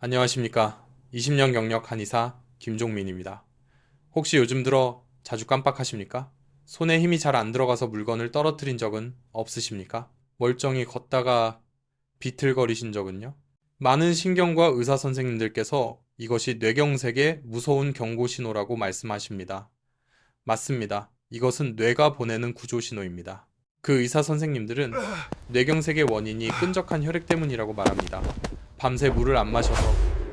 안녕하십니까. 20년 경력 한의사 김종민입니다. 혹시 요즘 들어 자주 깜빡하십니까? 손에 힘이 잘 안 들어가서 물건을 떨어뜨린 적은 없으십니까? 멀쩡히 걷다가 비틀거리신 적은요? 많은 신경과 의사 선생님들께서 이것이 뇌경색의 무서운 경고 신호라고 말씀하십니다. 맞습니다. 이것은 뇌가 보내는 구조 신호입니다. 그 의사 선생님들은 뇌경색의 원인이 끈적한 혈액 때문이라고 말합니다. 밤새 물을 안 마셔서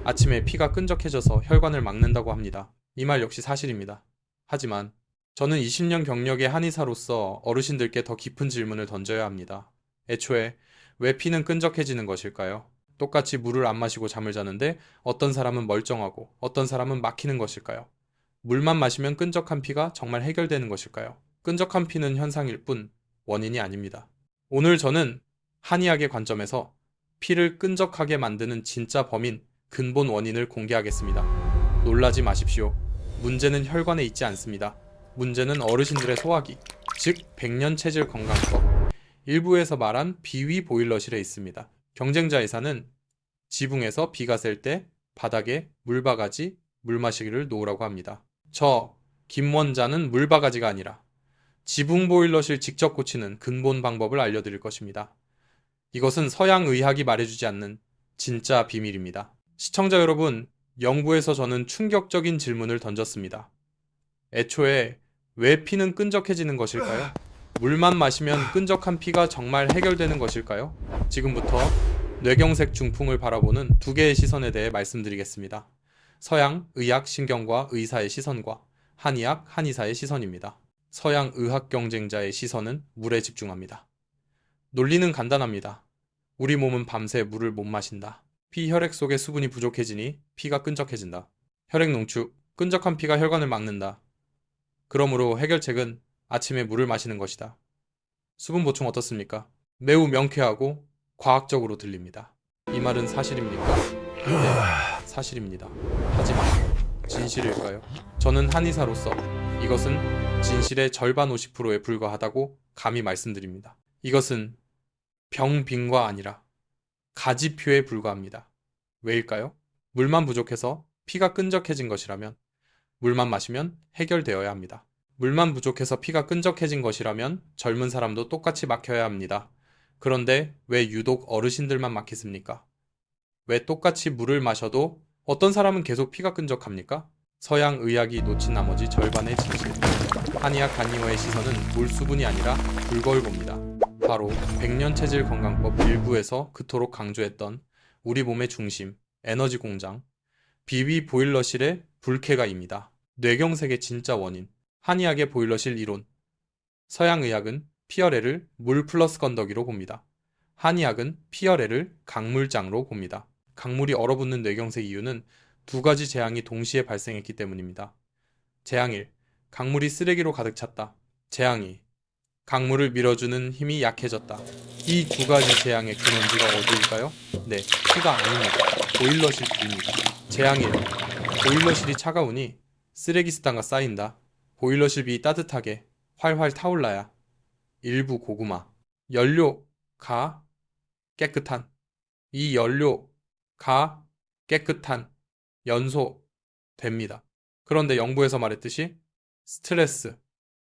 아침에 피가 끈적해져서 혈관을 막는다고 합니다. 이 말 역시 사실입니다. 하지만 저는 20년 경력의 한의사로서 어르신들께 더 깊은 질문을 던져야 합니다. 애초에 왜 피는 끈적해지는 것일까요? 똑같이 물을 안 마시고 잠을 자는데 어떤 사람은 멀쩡하고 어떤 사람은 막히는 것일까요? 물만 마시면 끈적한 피가 정말 해결되는 것일까요? 끈적한 피는 현상일 뿐 원인이 아닙니다. 오늘 저는 한의학의 관점에서 피를 끈적하게 만드는 진짜 범인, 근본 원인을 공개하겠습니다. 놀라지 마십시오. 문제는 혈관에 있지 않습니다. 문제는 어르신들의 소화기, 즉 백년 체질 건강법, 일부에서 말한 비위 보일러실에 있습니다. 경쟁자 의사는 지붕에서 비가 셀 때 바닥에 물바가지, 물 마시기를 놓으라고 합니다. 저 김원자는 물바가지가 아니라 지붕 보일러실 직접 고치는 근본 방법을 알려드릴 것입니다. 이것은 서양 의학이 말해주지 않는 진짜 비밀입니다. 시청자 여러분, 영부에서 저는 충격적인 질문을 던졌습니다. 애초에 왜 피는 끈적해지는 것일까요? 물만 마시면 끈적한 피가 정말 해결되는 것일까요? 지금부터 뇌경색 중풍을 바라보는 두 개의 시선에 대해 말씀드리겠습니다. 서양 의학 신경과 의사의 시선과 한의학 한의사의 시선입니다. 서양 의학 경쟁자의 시선은 물에 집중합니다. 논리는 간단합니다. 우리 몸은 밤새 물을 못 마신다. 피 혈액 속에 수분이 부족해지니 피가 끈적해진다. 혈액 농축, 끈적한 피가 혈관을 막는다. 그러므로 해결책은 아침에 물을 마시는 것이다. 수분 보충 어떻습니까? 매우 명쾌하고 과학적으로 들립니다. 이 말은 사실입니까? 네, 사실입니다. 하지만 진실일까요? 저는 한의사로서 이것은 진실의 절반 50%에 불과하다고 감히 말씀드립니다. 이것은 병빙과 아니라 가지표에 불과합니다. 왜일까요? 물만 부족해서 피가 끈적해진 것이라면 물만 마시면 해결되어야 합니다. 물만 부족해서 피가 끈적해진 것이라면 젊은 사람도 똑같이 막혀야 합니다. 그런데 왜 유독 어르신들만 막히십니까? 왜 똑같이 물을 마셔도 어떤 사람은 계속 피가 끈적합니까? 서양 의학이 놓친 나머지 절반의 진실. 한의학 한의원의 시선은 물 수분이 아니라 그걸 봅니다. 바로 백년체질 건강법 일부에서 그토록 강조했던 우리 몸의 중심, 에너지 공장, 비위 보일러실의 불쾌가입니다. 뇌경색의 진짜 원인, 한의학의 보일러실 이론. 서양의학은 피열애를 물 플러스 건더기로 봅니다. 한의학은 피열애를 강물장으로 봅니다. 강물이 얼어붙는 뇌경색 이유는 두 가지 재앙이 동시에 발생했기 때문입니다. 재앙 1. 강물이 쓰레기로 가득 찼다. 재앙 2. 강물을 밀어주는 힘이 약해졌다. 이 두 가지 재앙의 근원지가 어디일까요? 네, 피가 아닙니다. 보일러실 비입니다. 재앙 1. 보일러실이 차가우니 쓰레기스탄과 쌓인다. 보일러실 비 따뜻하게 활활 타올라야 일부 고구마. 연료가 깨끗한. 이 연료가 깨끗한 연소 됩니다. 그런데 영부에서 말했듯이 스트레스,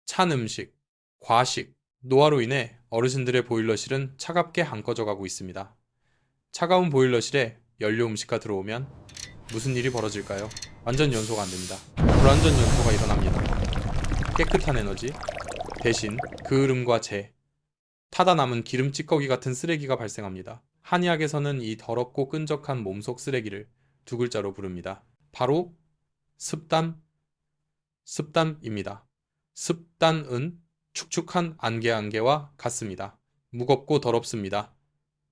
찬 음식, 과식, 노화로 인해 어르신들의 보일러실은 차갑게 안 꺼져가고 있습니다. 차가운 보일러실에 연료 음식가 들어오면 무슨 일이 벌어질까요? 완전 연소가 안 됩니다. 불완전 연소가 일어납니다. 깨끗한 에너지 대신 그을음과 재, 타다 남은 기름 찌꺼기 같은 쓰레기가 발생합니다. 한의학에서는 이 더럽고 끈적한 몸속 쓰레기를 두 글자로 부릅니다. 바로 습담입니다. 습단은 축축한 안개와 같습니다. 무겁고 더럽습니다.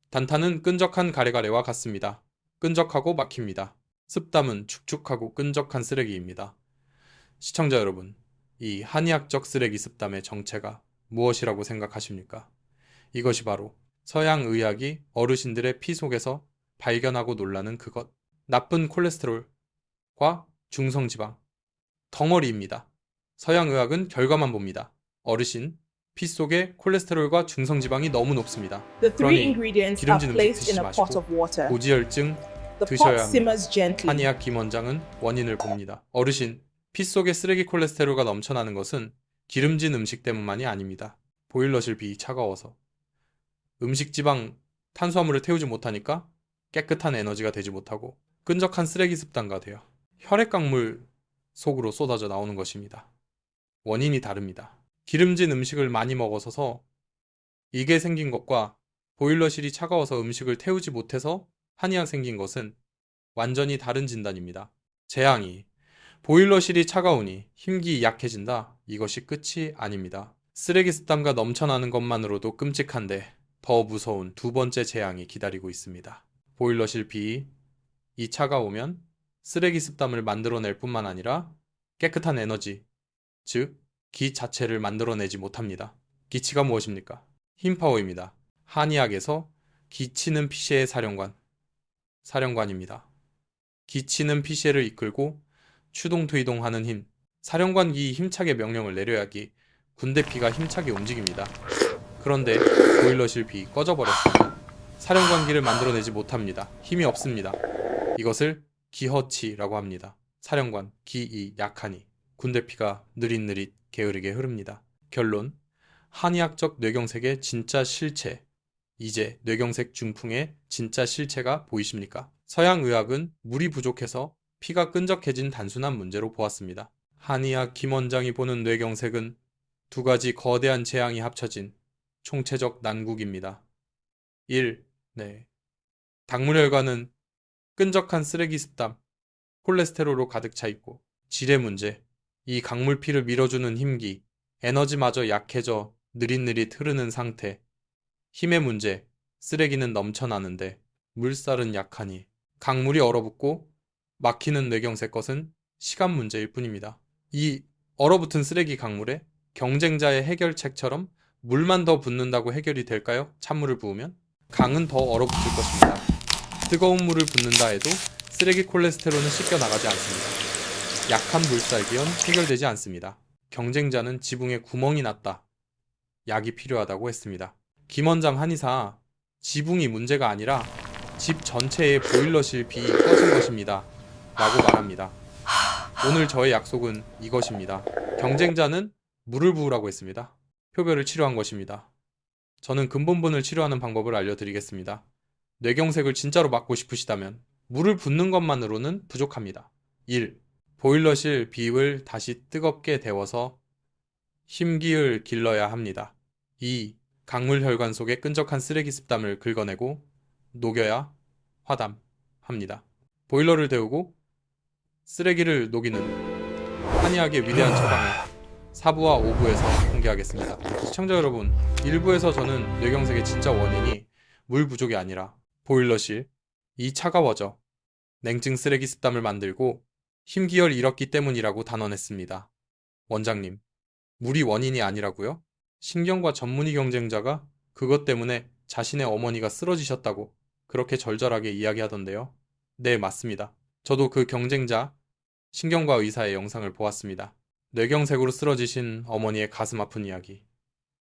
단타는 끈적한 가래가래와 같습니다. 끈적하고 막힙니다. 습담은 축축하고 끈적한 쓰레기입니다. 시청자 여러분, 이 한의학적 쓰레기 습담의 정체가 무엇이라고 생각하십니까? 이것이 바로 서양 의학이 어르신들의 피 속에서 발견하고 놀라는 그것. 나쁜 콜레스테롤과 중성지방, 덩어리입니다. 서양 의학은 결과만 봅니다. 어르신, 피 속에 콜레스테롤과 중성지방이 너무 높습니다. The three 그러니 ingredients are 기름진 음식 placed in 드시지 a pot 마시고 of water. 고지혈증, The pot 드셔야 합니다. simmers gently. 한의학 김 원장은 원인을 봅니다. 어르신, 피 속에 쓰레기 콜레스테롤가 넘쳐나는 것은 기름진 음식 때문만이 아닙니다. 보일러실 비 차가워서. 음식 지방, 탄수화물을 태우지 못하니까 깨끗한 에너지가 되지 못하고 끈적한 쓰레기 습관가 되어 혈액강물 속으로 쏟아져 나오는 것입니다. 원인이 다릅니다. 기름진 음식을 많이 먹어서 이게 생긴 것과 보일러실이 차가워서 음식을 태우지 못해서 한의학 생긴 것은 완전히 다른 진단입니다. 재앙이 보일러실이 차가우니 힘기 약해진다. 이것이 끝이 아닙니다. 쓰레기 습담가 넘쳐나는 것만으로도 끔찍한데 더 무서운 두 번째 재앙이 기다리고 있습니다. 보일러실 비, 이 차가우면 쓰레기 습담을 만들어낼 뿐만 아니라 깨끗한 에너지, 즉 기 자체를 만들어내지 못합니다. 기치가 무엇입니까? 힘파워입니다. 한의학에서 기치는 피셰의 사령관입니다. 기치는 피셰를 이끌고 추동推동하는 힘, 사령관기 힘차게 명령을 내려야기 군대 피가 힘차게 움직입니다. 그런데 보일러실 비 꺼져버렸습니다. 사령관기를 만들어내지 못합니다. 힘이 없습니다. 이것을 기허치라고 합니다. 사령관, 기이 약하니 군대 피가 느릿느릿 게으르게 흐릅니다. 결론, 한의학적 뇌경색의 진짜 실체, 이제 뇌경색 중풍의 진짜 실체가 보이십니까? 서양 의학은 물이 부족해서 피가 끈적해진 단순한 문제로 보았습니다. 한의학 김 원장이 보는 뇌경색은 두 가지 거대한 재앙이 합쳐진 총체적 난국입니다. 1. 당물혈관은 끈적한 쓰레기 습담, 콜레스테롤로 가득 차 있고 질의 문제, 이 강물피를 밀어주는 힘기, 에너지마저 약해져 느릿느릿 흐르는 상태, 힘의 문제, 쓰레기는 넘쳐나는데 물살은 약하니 강물이 얼어붙고 막히는 뇌경색 것은 시간 문제일 뿐입니다. 이 얼어붙은 쓰레기 강물에 경쟁자의 해결책처럼 물만 더 붓는다고 해결이 될까요? 찬물을 부으면? 강은 더 얼어붙을 것입니다. 뜨거운 물을 붓는다 해도 쓰레기 콜레스테롤은 씻겨나가지 않습니다. 약한 물살기연 해결되지 않습니다. 경쟁자는 지붕에 구멍이 났다. 약이 필요하다고 했습니다. 김 원장 한의사, 지붕이 문제가 아니라 집 전체의 보일러실 비 꺼진 것입니다. 라고 말합니다. 오늘 저의 약속은 이것입니다. 경쟁자는 물을 부으라고 했습니다. 표별을 치료한 것입니다. 저는 근본분을 치료하는 방법을 알려드리겠습니다. 뇌경색을 진짜로 막고 싶으시다면 물을 붓는 것만으로는 부족합니다. 1. 보일러실 비입을 다시 뜨겁게 데워서 힘기를 길러야 합니다. 2. 강물혈관 속의 끈적한 쓰레기 습담을 긁어내고 녹여야 화담합니다. 보일러를 데우고 쓰레기를 녹이는 한의학의 위대한 처방을 4부와 5부에서 공개하겠습니다. 시청자 여러분, 1부에서 저는 뇌경색의 진짜 원인이 물 부족이 아니라 보일러실, 이 차가워져 냉증 쓰레기 습담을 만들고 힘기혈 잃었기 때문이라고 단언했습니다. 원장님, 물이 원인이 아니라고요? 신경과 전문의 경쟁자가 그것 때문에 자신의 어머니가 쓰러지셨다고 그렇게 절절하게 이야기하던데요. 네, 맞습니다. 저도 그 경쟁자 신경과 의사의 영상을 보았습니다. 뇌경색으로 쓰러지신 어머니의 가슴 아픈 이야기.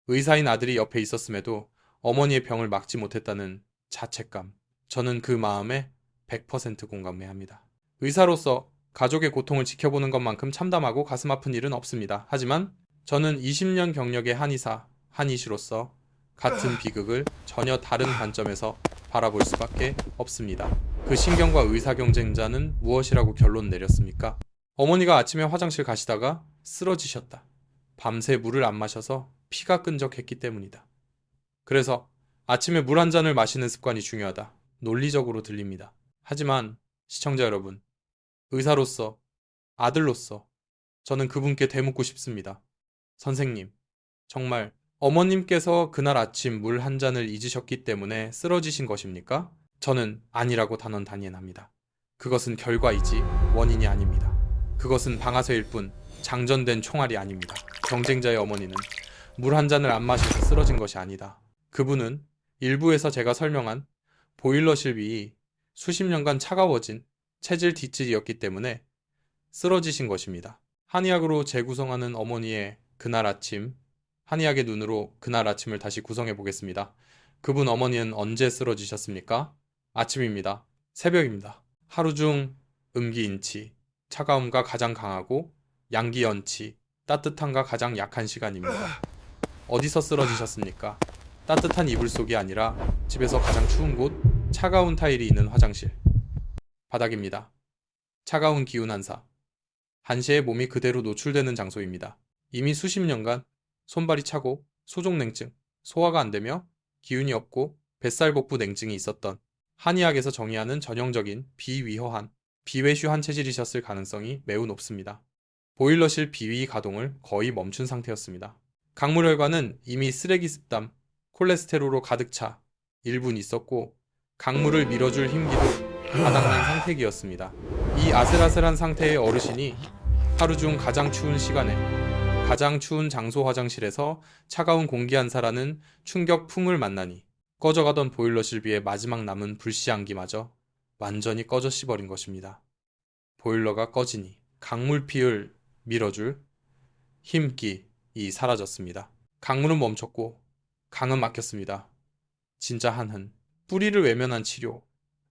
의사인 아들이 옆에 있었음에도 어머니의 병을 막지 못했다는 자책감. 저는 그 마음에 100% 공감해합니다. 의사로서 가족의 고통을 지켜보는 것만큼 참담하고 가슴 아픈 일은 없습니다. 하지만 저는 20년 경력의 한의사, 한의시로서 같은 비극을 전혀 다른 관점에서 바라볼 수밖에 없습니다. 그 신경과 의사 경쟁자는 무엇이라고 결론 내렸습니까? 어머니가 아침에 화장실 가시다가 쓰러지셨다. 밤새 물을 안 마셔서 피가 끈적했기 때문이다. 그래서 아침에 물 한 잔을 마시는 습관이 중요하다. 논리적으로 들립니다. 하지만 시청자 여러분, 의사로서, 아들로서 저는 그분께 되묻고 싶습니다. 선생님, 정말 어머님께서 그날 아침 물 한 잔을 잊으셨기 때문에 쓰러지신 것입니까? 저는 아니라고 단언합니다. 그것은 결과이지 원인이 아닙니다. 그것은 방아쇠일 뿐 장전된 총알이 아닙니다. 경쟁자의 어머니는 물 한 잔을 안 마셔서 쓰러진 것이 아니다. 그분은 일부에서 제가 설명한 보일러실 위이 수십 년간 차가워진 체질 뒷질이었기 때문에 쓰러지신 것입니다. 한의학으로 재구성하는 어머니의 그날 아침, 한의학의 눈으로 그날 아침을 다시 구성해 보겠습니다. 그분 어머니는 언제 쓰러지셨습니까? 아침입니다. 새벽입니다. 하루 중 음기인치, 차가움과 가장 강하고 양기연치, 따뜻함과 가장 약한 시간입니다. 어디서 쓰러지셨습니까? 따뜻한 이불 속이 아니라 집에서 가장 추운 곳, 차가운 타일이 있는 화장실. 바닥입니다. 차가운 기운 한사. 한시에 몸이 그대로 노출되는 장소입니다. 이미 수십 년간 손발이 차고 소종냉증, 소화가 안 되며 기운이 없고 뱃살복부 냉증이 있었던 한의학에서 정의하는 전형적인 비위허한, 비외슈한 체질이셨을 가능성이 매우 높습니다. 보일러실 비위 가동을 거의 멈춘 상태였습니다. 강물혈관은 이미 쓰레기 습담, 콜레스테롤로 가득 차 1분 있었고 강물을 밀어줄 힘기도 바닥난 상태기였습니다. 이 아슬아슬한 상태의 어르신이 하루 중 가장 추운 시간에 가장 추운 장소 화장실에서 차가운 공기 한사라는 충격풍을 만나니 꺼져가던 보일러실비의 마지막 남은 불씨향기마저 완전히 꺼져 씹어버린 것입니다. 보일러가 꺼지니 강물피를 밀어줄 힘기 사라졌습니다. 강물은 멈췄고 강은 막혔습니다. 진짜 한흔. 뿌리를 외면한 치료.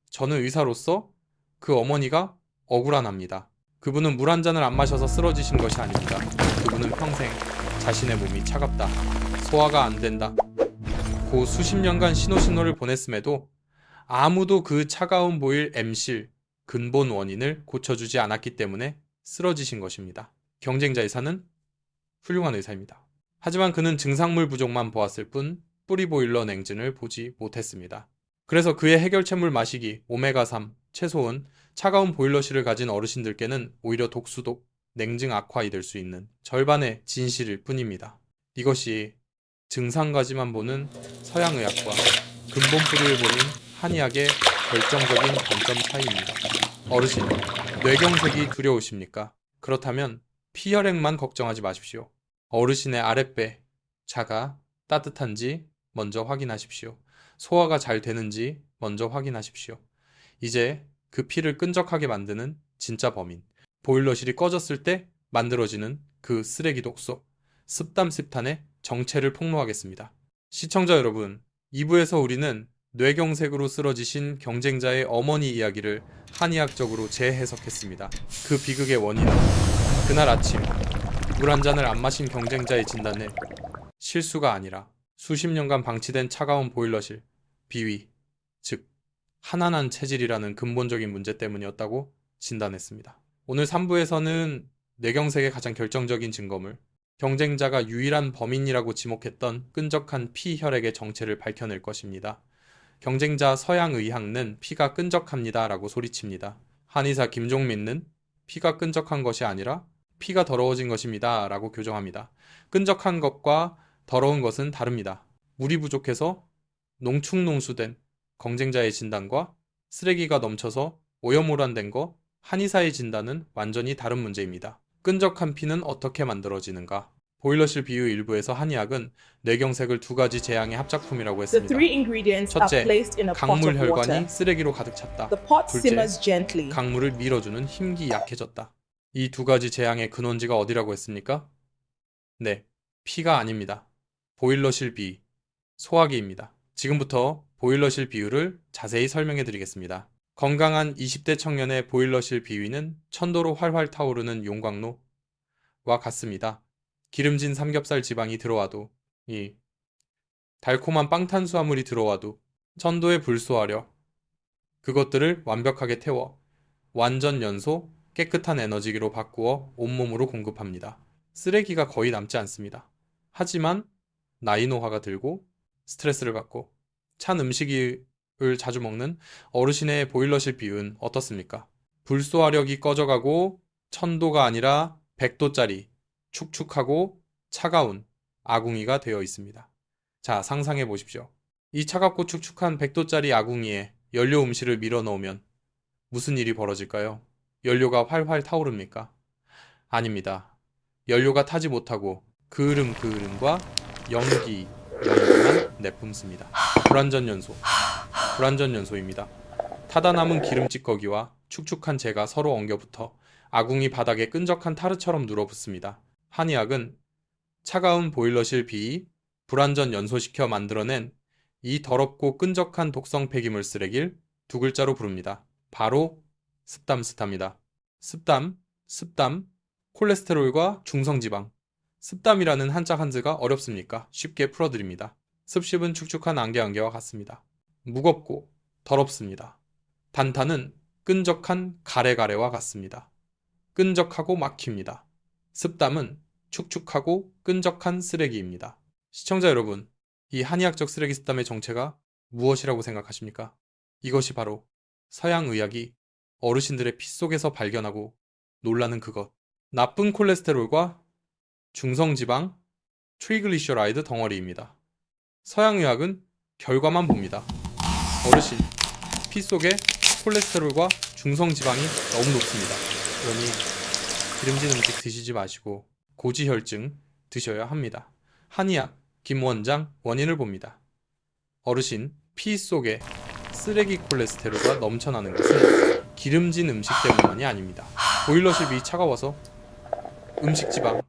저는 의사로서 그 어머니가 억울합니다. 그분은 물 한 잔을 안 마셔서 쓰러지신 것이 아닙니다. 그분은 평생 자신의 몸이 차갑다, 소화가 안 된다, 고 수십 년간 신호를 보냈음에도 아무도 그 차가운 보일 M실 근본 원인을 고쳐주지 않았기 때문에 쓰러지신 것입니다. 경쟁자 의사는 훌륭한 의사입니다. 하지만 그는 증상물 부족만 보았을 뿐 뿌리 보일러 냉진을 보지 못했습니다. 그래서 그의 해결책물 마시기, 오메가3, 채소은 차가운 보일러실을 가진 어르신들께는 오히려 독수독, 냉증 악화이 될 수 있는 절반의 진실일 뿐입니다. 이것이 증상까지만 보는 서양의학과 근본 뿌리를 보는 한의학의 결정적인 관점 차이입니다. 어르신, 뇌경색이 두려우십니까? 그렇다면 피혈액만 걱정하지 마십시오. 어르신의 아랫배, 자가 따뜻한지 먼저 확인하십시오. 소화가 잘 되는지 먼저 확인하십시오. 이제 그 피를 끈적하게 만드는 진짜 범인, 보일러실이 꺼졌을 때 만들어지는 그 쓰레기 독소, 습담습탄의 정체를 폭로하겠습니다. 시청자 여러분, 2부에서 우리는 뇌경색으로 쓰러지신 경쟁자의 어머니 이야기를 한의학적으로 재해석했습니다. 그 비극의 원인은 그날 아침 물 한 잔을 안 마신 경쟁자의 진단은 실수가 아니라 수십 년간 방치된 차가운 보일러실, 비위, 즉 한한한 체질이라는 근본적인 문제 때문이었다고 진단했습니다. 오늘 3부에서는 뇌경색의 가장 결정적인 증거물, 경쟁자가 유일한 범인이라고 지목했던 끈적한 피혈액의 정체를 밝혀낼 것입니다. 경쟁자 서양의학는 피가 끈적합니다 라고 소리칩니다. 한의사 김종민은 피가 끈적한 것이 아니라 피가 더러워진 것입니다 라고 교정합니다. 끈적한 것과 더러운 것은 다릅니다. 물이 부족해서 농축농수된 경쟁자의 진단과 쓰레기가 넘쳐서 오염오란된 거, 한의사의 진단은 완전히 다른 문제입니다. 끈적한 피는 어떻게 만들어지는가? 보일러실 비유 일부에서 한의학은 뇌경색을 두 가지 재앙의 합작품이라고 했습니다. 첫째, 강물 혈관이 쓰레기로 가득 찼다. 둘째, 강물을 밀어주는 힘기 약해졌다. 이 두 가지 재앙의 근원지가 어디라고 했습니까? 네, 피가 아닙니다. 보일러실 비, 소화기입니다. 지금부터 보일러실 비유를 자세히 설명해 드리겠습니다. 건강한 20대 청년의 보일러실 비위는 천도로 활활 타오르는 용광로와 같습니다. 기름진 삼겹살 지방이 들어와도, 이 달콤한 빵탄수화물이 들어와도 천도에 불쏘하려 그것들을 완벽하게 태워 완전 연소 깨끗한 에너지로 바꾸어 온몸으로 공급합니다. 쓰레기가 거의 남지 않습니다. 하지만 나이 노화가 들고 스트레스를 받고 찬 음식을 자주 먹는 어르신의 보일러실 비유는 어떻습니까? 불소화력이 꺼져가고 천도가 아니라 100도짜리 축축하고 차가운 아궁이가 되어 있습니다. 자, 상상해 보십시오. 이 차갑고 축축한 100도짜리 아궁이에 연료 음실을 밀어 넣으면 무슨 일이 벌어질까요? 연료가 활활 타오릅니까? 아닙니다. 연료가 타지 못하고 그을음과 연기만 내뿜습니다. 불완전연소입니다. 타다 남은 기름 찌꺼기와 축축한 재가 서로 엉겨붙어 아궁이 바닥에 끈적한 타르처럼 눌어붙습니다. 한의학은 차가운 보일러실 비위, 불완전 연소시켜 만들어낸 이 더럽고 끈적한 독성 폐기물 쓰레기를 두 글자로 부릅니다. 바로 습담이다. 습담, 콜레스테롤과 중성지방. 습담이라는 한자 한자가 어렵습니까? 쉽게 풀어드립니다. 습십은 축축한 안개와 같습니다. 무겁고 더럽습니다. 단타는 끈적한 가래와 같습니다. 끈적하고 막힙니다. 습담은 축축하고 끈적한 쓰레기입니다. 시청자 여러분, 이 한의학적 쓰레기 습담의 정체가 무엇이라고 생각하십니까? 이것이 바로 서양 의학이 어르신들의 피 속에서 발견하고 놀라는 그것. 나쁜 콜레스테롤과 중성지방, 트리글리셔라이드 덩어리입니다. 서양 의학은 결과만 봅니다. 어르신, 피 속에 콜레스테롤과 중성지방이 너무 높습니다. 그러니 기름진 음식 드시지 마시고 고지혈증 드셔야 합니다. 한의학 김원장 원인을 봅니다. 어르신, 피 속에 쓰레기 콜레스테롤과 넘쳐나는 것은 기름진 음식 때문만이 아닙니다. 보일러실이 차가워서 음식 지방,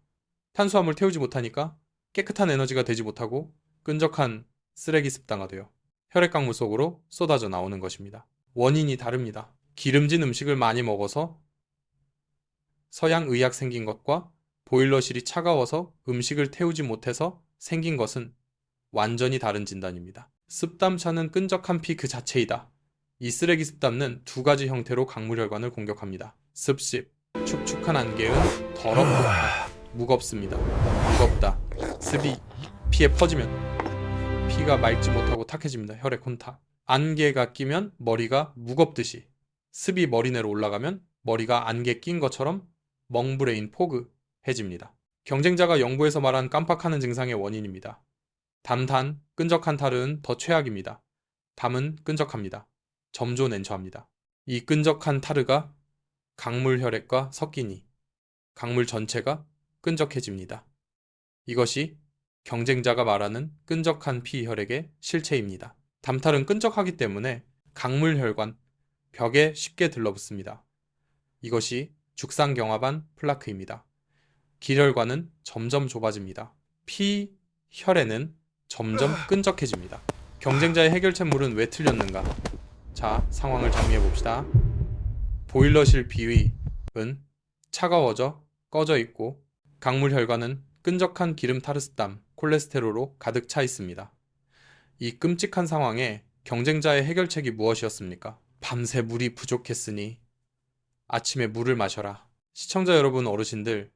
탄수화물 태우지 못하니까 깨끗한 에너지가 되지 못하고 끈적한 쓰레기 습당화 되어 혈액강물 속으로 쏟아져 나오는 것입니다. 원인이 다릅니다. 기름진 음식을 많이 먹어서 서양 의학 생긴 것과 보일러실이 차가워서 음식을 태우지 못해서 생긴 것은 완전히 다른 진단입니다. 습담차는 끈적한 피 그 자체이다. 이 쓰레기 습담은 두 가지 형태로 강물혈관을 공격합니다. 습십, 축축한 안개은 더럽다, 무겁습니다. 무겁다. 습이 피에 퍼지면 피가 맑지 못하고 탁해집니다. 혈액 혼탁. 안개가 끼면 머리가 무겁듯이 습이 머리 내로 올라가면 머리가 안개 낀 것처럼 멍브레인 포그해집니다. 경쟁자가 연구에서 말한 깜빡하는 증상의 원인입니다. 담, 끈적한 탈은 더 최악입니다. 담은 끈적합니다. 점조 냉초합니다. 이 끈적한 타르가 강물 혈액과 섞이니 강물 전체가 끈적해집니다. 이것이 경쟁자가 말하는 끈적한 피 혈액의 실체입니다. 담탈은 끈적하기 때문에 강물 혈관, 벽에 쉽게 들러붙습니다. 이것이 죽상경화반 플라크입니다. 기혈관은 점점 좁아집니다. 피, 혈에는 점점 끈적해집니다. 경쟁자의 해결책물은 왜 틀렸는가? 자, 상황을 정리해봅시다. 보일러실 비위은 차가워져 꺼져 있고 강물 혈관은 끈적한 기름 타르스땀, 콜레스테롤로 가득 차 있습니다. 이 끔찍한 상황에 경쟁자의 해결책이 무엇이었습니까? 밤새 물이 부족했으니 아침에 물을 마셔라. 시청자 여러분 어르신들,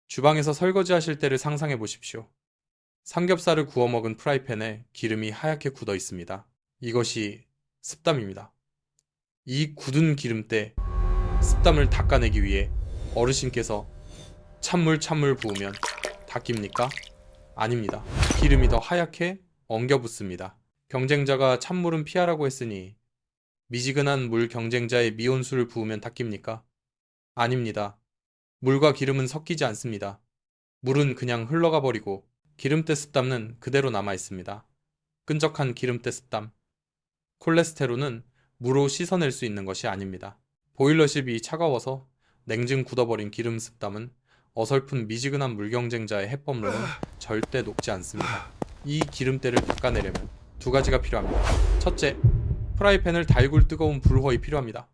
주방에서 설거지 하실 때를 상상해 보십시오. 삼겹살을 구워 먹은 프라이팬에 기름이 하얗게 굳어 있습니다. 이것이 습담입니다. 이 굳은 기름때 습담을 닦아내기 위해 어르신께서 찬물 부으면 닦입니까? 아닙니다. 기름이 더 하얗게 엉겨 붙습니다. 경쟁자가 찬물은 피하라고 했으니 미지근한 물 경쟁자의 미온수를 부으면 닦입니까? 아닙니다. 물과 기름은 섞이지 않습니다. 물은 그냥 흘러가 버리고 기름때 습담은 그대로 남아 있습니다. 끈적한 기름때 습담. 콜레스테롤은 물로 씻어낼 수 있는 것이 아닙니다. 보일러십이 차가워서 냉증 굳어버린 기름 습담은 어설픈 미지근한 물 경쟁자의 해법로는 절대 녹지 않습니다. 이 기름때를 닦아내려면 두 가지가 필요합니다. 첫째, 프라이팬을 달굴 뜨거운 불호이 필요합니다.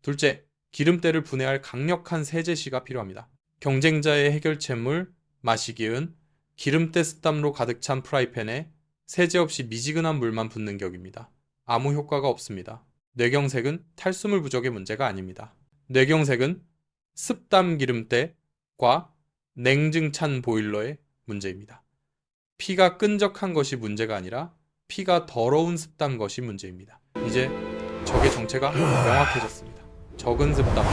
둘째, 기름때를 분해할 강력한 세제시가 필요합니다. 경쟁자의 해결책물 마시기은 기름때 습담로 가득 찬 프라이팬에 세제 없이 미지근한 물만 붓는 격입니다. 아무 효과가 없습니다. 뇌경색은 탈수물 부족의 문제가 아닙니다. 뇌경색은 습담 기름때과 냉증 찬 보일러의 문제입니다. 피가 끈적한 것이 문제가 아니라 피가 더러운 습담 것이 문제입니다. 이제 적의 정체가 명확해졌습니다. 적은 습담,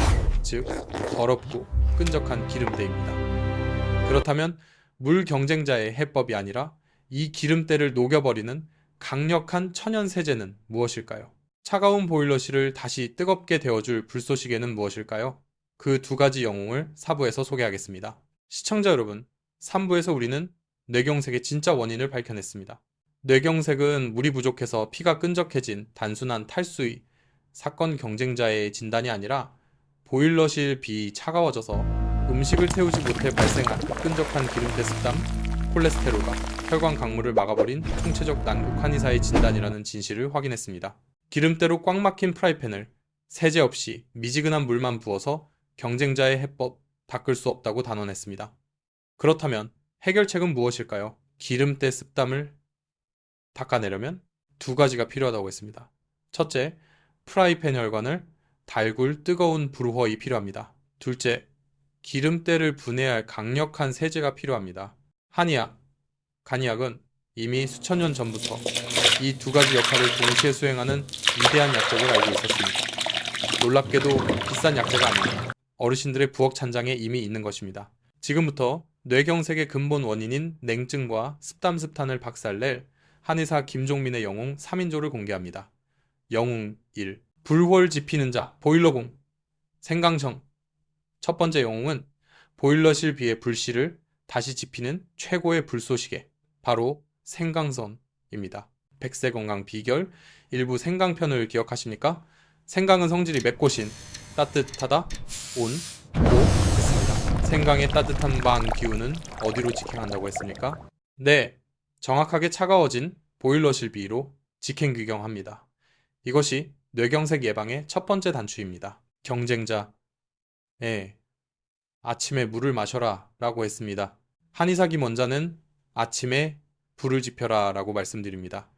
즉 더럽고 끈적한 기름때입니다. 그렇다면 물 경쟁자의 해법이 아니라 이 기름때를 녹여버리는 강력한 천연 세제는 무엇일까요? 차가운 보일러실을 다시 뜨겁게 데워줄 불쏘시개는 무엇일까요? 그 두 가지 영웅을 4부에서 소개하겠습니다. 시청자 여러분, 3부에서 우리는 뇌경색의 진짜 원인을 밝혀냈습니다. 뇌경색은 물이 부족해서 피가 끈적해진 단순한 탈수의 사건 경쟁자의 진단이 아니라 보일러실 비 차가워져서 음식을 태우지 못해 발생한 끈적한 기름때 습담, 콜레스테롤과 혈관 강물을 막아버린 총체적 난국 한의사의 진단이라는 진실을 확인했습니다. 기름때로 꽉 막힌 프라이팬을 세제 없이 미지근한 물만 부어서 경쟁자의 해법 닦을 수 없다고 단언했습니다. 그렇다면 해결책은 무엇일까요? 기름때 습담을 닦아내려면 두 가지가 필요하다고 했습니다. 첫째, 프라이팬 혈관을 달굴 뜨거운 불호이 필요합니다. 둘째, 기름때를 분해할 강력한 세제가 필요합니다. 한의학, 간이학은 이미 수천 년 전부터 이 두 가지 역할을 동시에 수행하는 위대한 약재를 알고 있었습니다. 놀랍게도 비싼 약재가 아닙니다. 어르신들의 부엌 찬장에 이미 있는 것입니다. 지금부터 뇌경색의 근본 원인인 냉증과 습담습탄을 박살낼 한의사 김종민의 영웅 3인조를 공개합니다. 영웅 1. 불홀 지피는 자, 보일러공. 생강청. 첫 번째 영웅은 보일러실 비의 불씨를 다시 지피는 최고의 불쏘시개, 바로 생강선입니다. 백세건강 비결, 일부 생강편을 기억하십니까? 생강은 성질이 맵고 신, 따뜻하다, 온, 고 했습니다. 생강의 따뜻한 반 기운은 어디로 직행한다고 했습니까? 네, 정확하게 차가워진 보일러실 비위로 직행 규경합니다. 이것이 뇌경색 예방의 첫 번째 단추입니다. 경쟁자, 아침에 물을 마셔라 라고 했습니다. 한의사 김원자는 아침에 불을 지펴라 라고 말씀드립니다.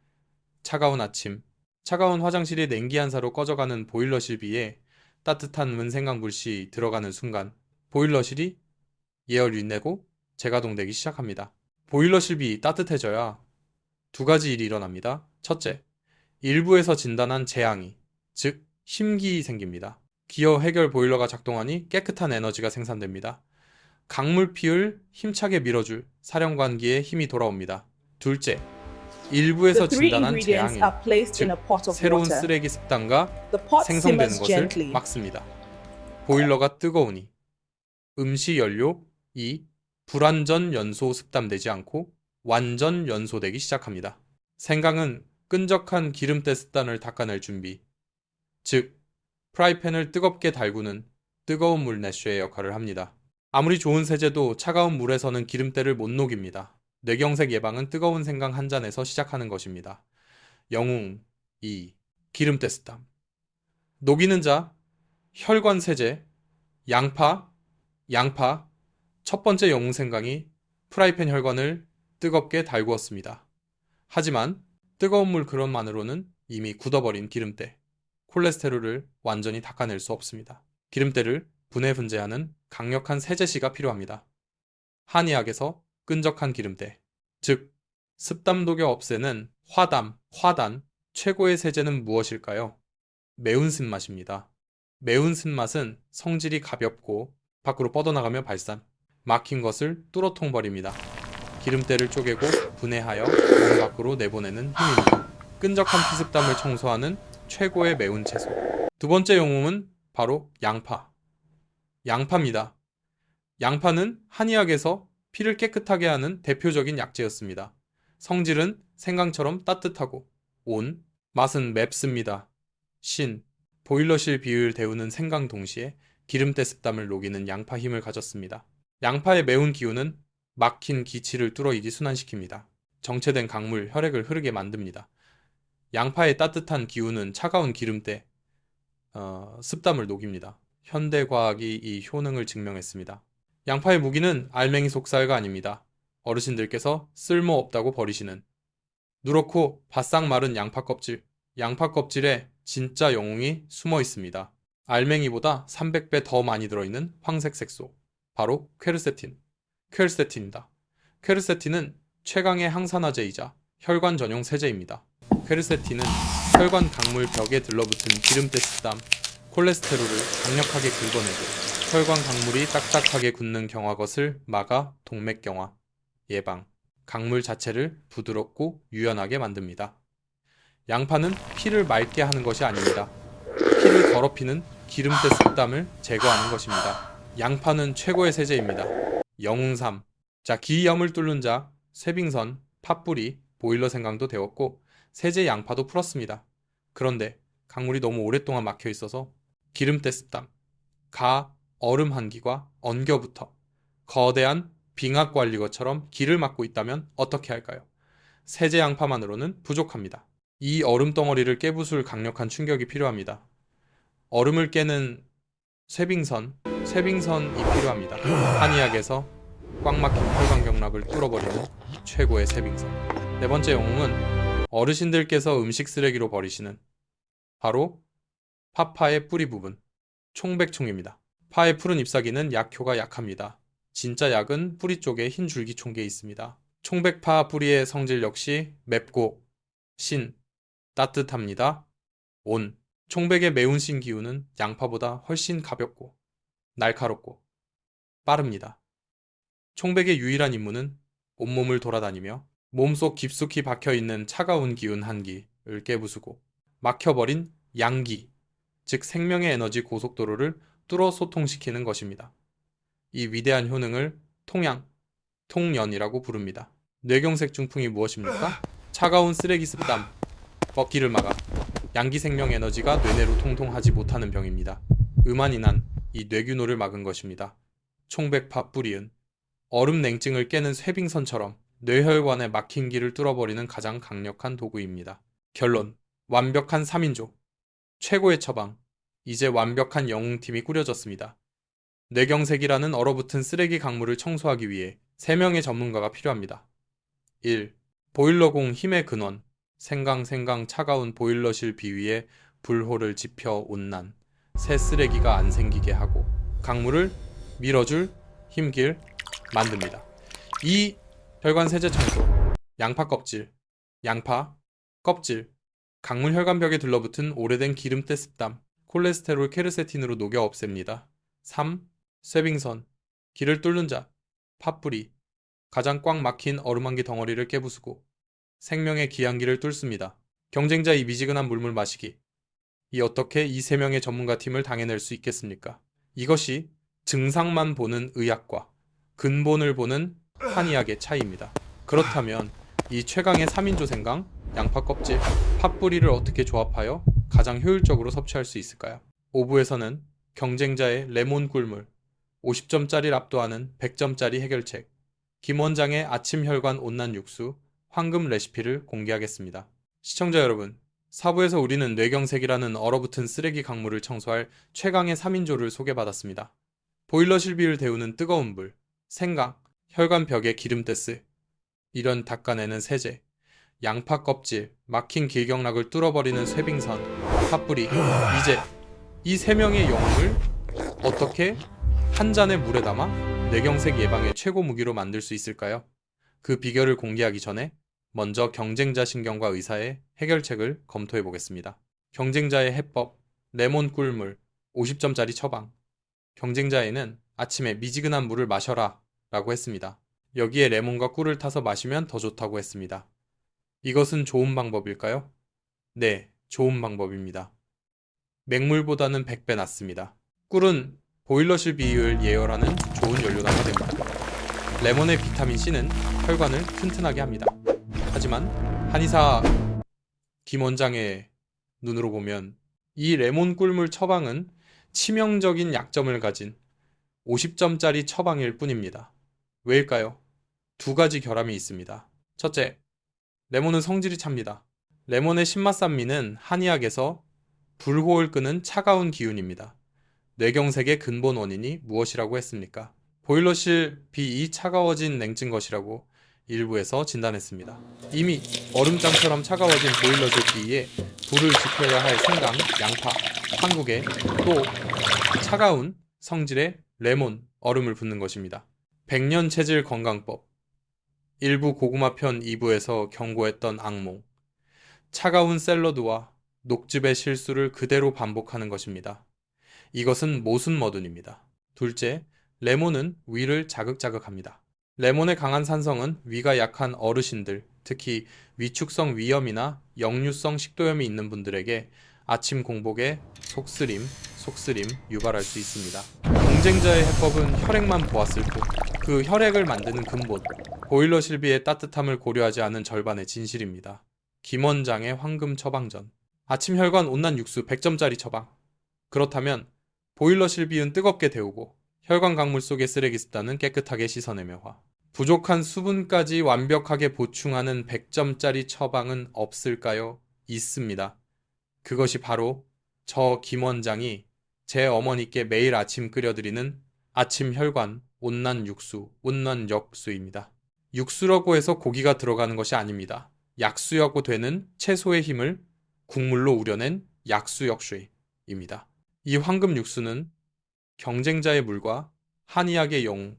차가운 아침, 차가운 화장실이 냉기 한사로 꺼져가는 보일러실 비에 따뜻한 문생강 불씨 들어가는 순간 보일러실이 예열 윈내고 재가동되기 시작합니다. 보일러실 비 따뜻해져야 두 가지 일이 일어납니다. 첫째, 일부에서 진단한 재앙이, 즉 힘기 생깁니다. 기어 해결 보일러가 작동하니 깨끗한 에너지가 생산됩니다. 강물 피를 힘차게 밀어줄 사령관기의 힘이 돌아옵니다. 둘째, 일부에서 진단한 재앙이, 즉 새로운 쓰레기 습단과 생성되는 것을 막습니다. 보일러가 뜨거우니 음시 연료 2. 불완전 연소 습담되지 않고 완전 연소되기 시작합니다. 생강은 끈적한 기름때 습단을 닦아낼 준비, 즉 프라이팬을 뜨겁게 달구는 뜨거운 물 내쉬의 역할을 합니다. 아무리 좋은 세제도 차가운 물에서는 기름때를 못 녹입니다. 뇌경색 예방은 뜨거운 생강 한 잔에서 시작하는 것입니다. 영웅 2. 기름때 습담. 녹이는 자, 혈관 세제, 양파. 첫 번째 영웅 생강이 프라이팬 혈관을 뜨겁게 달구었습니다. 하지만 뜨거운 물 그것만으로는 이미 굳어버린 기름때, 콜레스테롤을 완전히 닦아낼 수 없습니다. 기름때를 분해 분재하는 강력한 세제시가 필요합니다. 한의학에서 끈적한 기름때, 즉 습담 독여 없애는 화단 최고의 세제는 무엇일까요? 매운 쓴맛입니다. 매운 쓴맛은 성질이 가볍고 밖으로 뻗어나가며 발산, 막힌 것을 뚫어통 버립니다. 기름때를 쪼개고 분해하여 몸 밖으로 내보내는 힘입니다. 끈적한 피습담을 청소하는 최고의 매운 채소. 두 번째 영웅은 바로 양파입니다. 양파는 한의학에서 피를 깨끗하게 하는 대표적인 약재였습니다. 성질은 생강처럼 따뜻하고 온, 맛은 맵습니다. 신, 보일러실 비율 데우는 생강 동시에 기름때 습담을 녹이는 양파 힘을 가졌습니다. 양파의 매운 기운은 막힌 기치를 뚫어 이리 순환시킵니다. 정체된 강물, 혈액을 흐르게 만듭니다. 양파의 따뜻한 기운은 차가운 기름때, 습담을 녹입니다. 현대과학이 이 효능을 증명했습니다. 양파의 무기는 알맹이 속살가 아닙니다. 어르신들께서 쓸모없다고 버리시는 누렇고 바싹 마른 양파 껍질에 진짜 영웅이 숨어 있습니다. 알맹이보다 300배 더 많이 들어있는 황색 색소, 바로 퀘르세틴입니다. 퀘르세틴은 최강의 항산화제이자 혈관 전용 세제입니다. 퀘르세틴은 혈관 강물 벽에 들러붙은 기름때 습담, 콜레스테롤을 강력하게 긁어내고 혈관 강물이 딱딱하게 굳는 경화것을 막아 동맥경화, 예방, 강물 자체를 부드럽고 유연하게 만듭니다. 양파는 피를 맑게 하는 것이 아닙니다. 피를 더럽히는 기름때 습담을 제거하는 것입니다. 양파는 최고의 세제입니다. 영웅 3. 자, 기염을 뚫는 자, 쇠빙선, 팥뿌리, 보일러 생강도 데웠고 세제 양파도 풀었습니다. 그런데 강물이 너무 오랫동안 막혀 있어서 기름때 습담, 얼음 한기가 엉겨붙어 거대한 빙하 관리거처럼 길을 막고 있다면 어떻게 할까요? 세제 양파만으로는 부족합니다. 이 얼음 덩어리를 깨부술 강력한 충격이 필요합니다. 얼음을 깨는 쇠빙선이 필요합니다. 한의학에서 꽉 막힌 혈관 경락을 뚫어버리는 최고의 쇠빙선. 네 번째 영웅은 어르신들께서 음식 쓰레기로 버리시는 바로 파파의 뿌리 부분, 총백총입니다. 파의 푸른 잎사귀는 약효가 약합니다. 진짜 약은 뿌리 쪽에 흰 줄기 총계에 있습니다. 총백파 뿌리의 성질 역시 맵고 따뜻합니다. 총백의 매운 신 기운은 양파보다 훨씬 가볍고 날카롭고 빠릅니다. 총백의 유일한 임무는 온몸을 돌아다니며 몸속 깊숙이 박혀있는 차가운 기운 한기를 깨부수고 막혀버린 양기, 즉 생명의 에너지 고속도로를 뚫어 소통시키는 것입니다. 이 위대한 효능을 통연이라고 부릅니다. 뇌경색 중풍이 무엇입니까? 차가운 쓰레기 습담, 꺾기를 막아 양기 생명 에너지가 뇌내로 통통하지 못하는 병입니다. 의만이 난 이 뇌균호를 막은 것입니다. 총백파 뿌리은 얼음 냉증을 깨는 쇠빙선처럼 뇌혈관의 막힌 길을 뚫어버리는 가장 강력한 도구입니다. 결론, 완벽한 3인조, 최고의 처방, 이제 완벽한 영웅팀이 꾸려졌습니다. 뇌경색이라는 얼어붙은 쓰레기 강물을 청소하기 위해 3명의 전문가가 필요합니다. 1. 보일러공 힘의 근원, 생강 차가운 보일러실 비위에 불호를 지펴 온난 새 쓰레기가 안 생기게 하고 강물을 밀어줄 힘길 만듭니다. 2. 혈관 세제 청소, 양파 껍질, 강물 혈관벽에 들러붙은 오래된 기름때 습담, 콜레스테롤 케르세틴으로 녹여 없앱니다. 3. 쇠빙선, 길을 뚫는 자, 팥뿌리, 가장 꽉 막힌 얼음한기 덩어리를 깨부수고 생명의 기한기를 뚫습니다. 경쟁자 이 미지근한 물물 마시기. 어떻게 이 3명의 전문가 팀을 당해낼 수 있겠습니까? 이것이 증상만 보는 의학과 근본을 보는 한의학의 차이입니다. 그렇다면 이 최강의 3인조 생강, 양파 껍질, 팥뿌리를 어떻게 조합하여 가장 효율적으로 섭취할 수 있을까요? 5부에서는 경쟁자의 레몬 꿀물, 50점짜리를 압도하는 100점짜리 해결책, 김 원장의 아침 혈관 온난 육수, 황금 레시피를 공개하겠습니다. 시청자 여러분, 4부에서 우리는 뇌경색이라는 얼어붙은 쓰레기 강물을 청소할 최강의 3인조를 소개받았습니다. 보일러실 비를 데우는 뜨거운 불, 생강, 혈관벽의 기름때스, 이런 닦아내는 세제, 양파 껍질, 막힌 길경락을 뚫어버리는 쇠빙선, 팥뿌리. 이제 이 3명의 영웅을 어떻게 한 잔의 물에 담아 뇌경색 예방의 최고 무기로 만들 수 있을까요? 그 비결을 공개하기 전에 먼저 경쟁자 신경과 의사의 해결책을 검토해 보겠습니다. 경쟁자의 해법, 레몬 꿀물, 50점짜리 처방. 경쟁자에는 아침에 미지근한 물을 마셔라 라고 했습니다. 여기에 레몬과 꿀을 타서 마시면 더 좋다고 했습니다. 이것은 좋은 방법일까요? 네, 좋은 방법입니다. 맹물보다는 100배 낫습니다. 꿀은 보일러실 비위를 예열하는 좋은 연료나가 됩니다. 레몬의 비타민 C는 혈관을 튼튼하게 합니다. 하지만 한의사 김 원장의 눈으로 보면 이 레몬 꿀물 처방은 치명적인 약점을 가진 50점짜리 처방일 뿐입니다. 왜일까요? 2가지 결함이 있습니다. 첫째, 레몬은 성질이 찹니다. 레몬의 신맛산미는 한의학에서 불호를 끄는 차가운 기운입니다. 뇌경색의 근본 원인이 무엇이라고 했습니까? 보일러실 비이 차가워진 냉증 것이라고 일부에서 진단했습니다. 이미 얼음장처럼 차가워진 보일러실 비위에 불을 지펴야 할 생강, 양파, 한국에 또 차가운 성질의 레몬, 얼음을 붓는 것입니다. 백년 체질 건강법, 일부 고구마편 2부에서 경고했던 악몽, 차가운 샐러드와 녹즙의 실수를 그대로 반복하는 것입니다. 이것은 모순머둔입니다. 둘째, 레몬은 위를 자극자극합니다. 레몬의 강한 산성은 위가 약한 어르신들, 특히 위축성 위염이나 역류성 식도염이 있는 분들에게 아침 공복에 속쓰림 유발할 수 있습니다. 경쟁자의 해법은 혈액만 보았을 뿐 그 혈액을 만드는 근본, 보일러실 비의 따뜻함을 고려하지 않은 절반의 진실입니다. 김 원장의 황금 처방전, 아침 혈관 온난 육수 100점짜리 처방. 그렇다면 보일러실 비는 뜨겁게 데우고 혈관 강물 속의 쓰레기 습단은 깨끗하게 씻어내며 부족한 수분까지 완벽하게 보충하는 100점짜리 처방은 없을까요? 있습니다. 그것이 바로 저 김 원장이 제 어머니께 매일 아침 끓여드리는 아침 혈관 온난 육수, 온난역수입니다. 육수라고 해서 고기가 들어가는 것이 아닙니다. 약수라고 되는 채소의 힘을 국물로 우려낸 약수역수입니다. 이 황금 육수는 경쟁자의 물과 한의학의 영웅,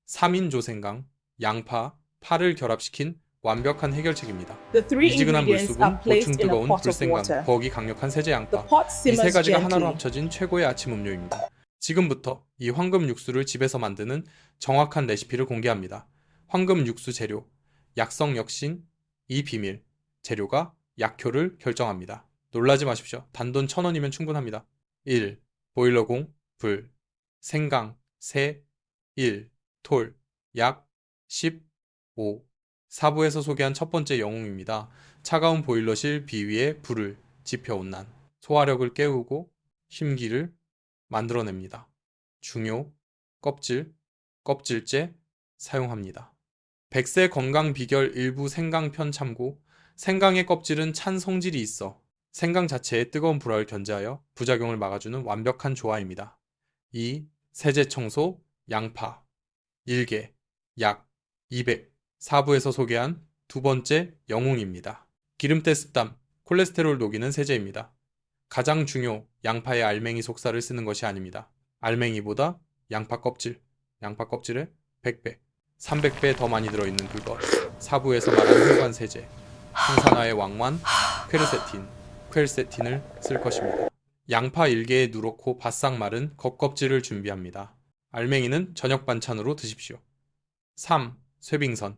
3인조 생강, 양파, 파를 결합시킨 완벽한 해결책입니다. The three 미지근한 ingredients are 물수분, 보충 placed in a 뜨거운 pot of 불생강, water. 부엌이 강력한 세제 The 양파. pot 이 세 simmers 가지가 하나로 gently. 합쳐진 최고의 아침 음료입니다. 지금부터 이 황금 육수를 집에서 만드는 정확한 레시피를 공개합니다. 황금 육수 재료, 약성 역신, 이 비밀, 재료가 약효를 결정합니다. 놀라지 마십시오. 단돈 1,000원이면 충분합니다. 1. 보일러공, 불, 생강, 세, 1, 톨, 약, 10, 5. 사부에서 소개한 첫 번째 영웅입니다. 차가운 보일러실 비위에 불을 지펴온난 소화력을 깨우고 힘기를 만들어냅니다. 중요, 껍질, 껍질째 사용합니다. 백세 건강 비결 일부 생강편 참고. 생강의 껍질은 찬 성질이 있어 생강 자체의 뜨거운 불화를 견제하여 부작용을 막아주는 완벽한 조화입니다. 2. 세제 청소, 양파, 일개, 약, 200. 사부에서 소개한 두 번째 영웅입니다. 기름때 습담, 콜레스테롤 녹이는 세제입니다. 가장 중요, 양파의 알맹이 속살을 쓰는 것이 아닙니다. 알맹이보다 양파 껍질에 100배, 300배 더 많이 들어있는 그것. 사부에서 말하는 혈관 세제, 항산화의 왕관, 퀘르세틴을 쓸 것입니다. 양파 1개에 누렇고 바싹 마른 겉껍질을 준비합니다. 알맹이는 저녁 반찬으로 드십시오. 3. 쇠빙선,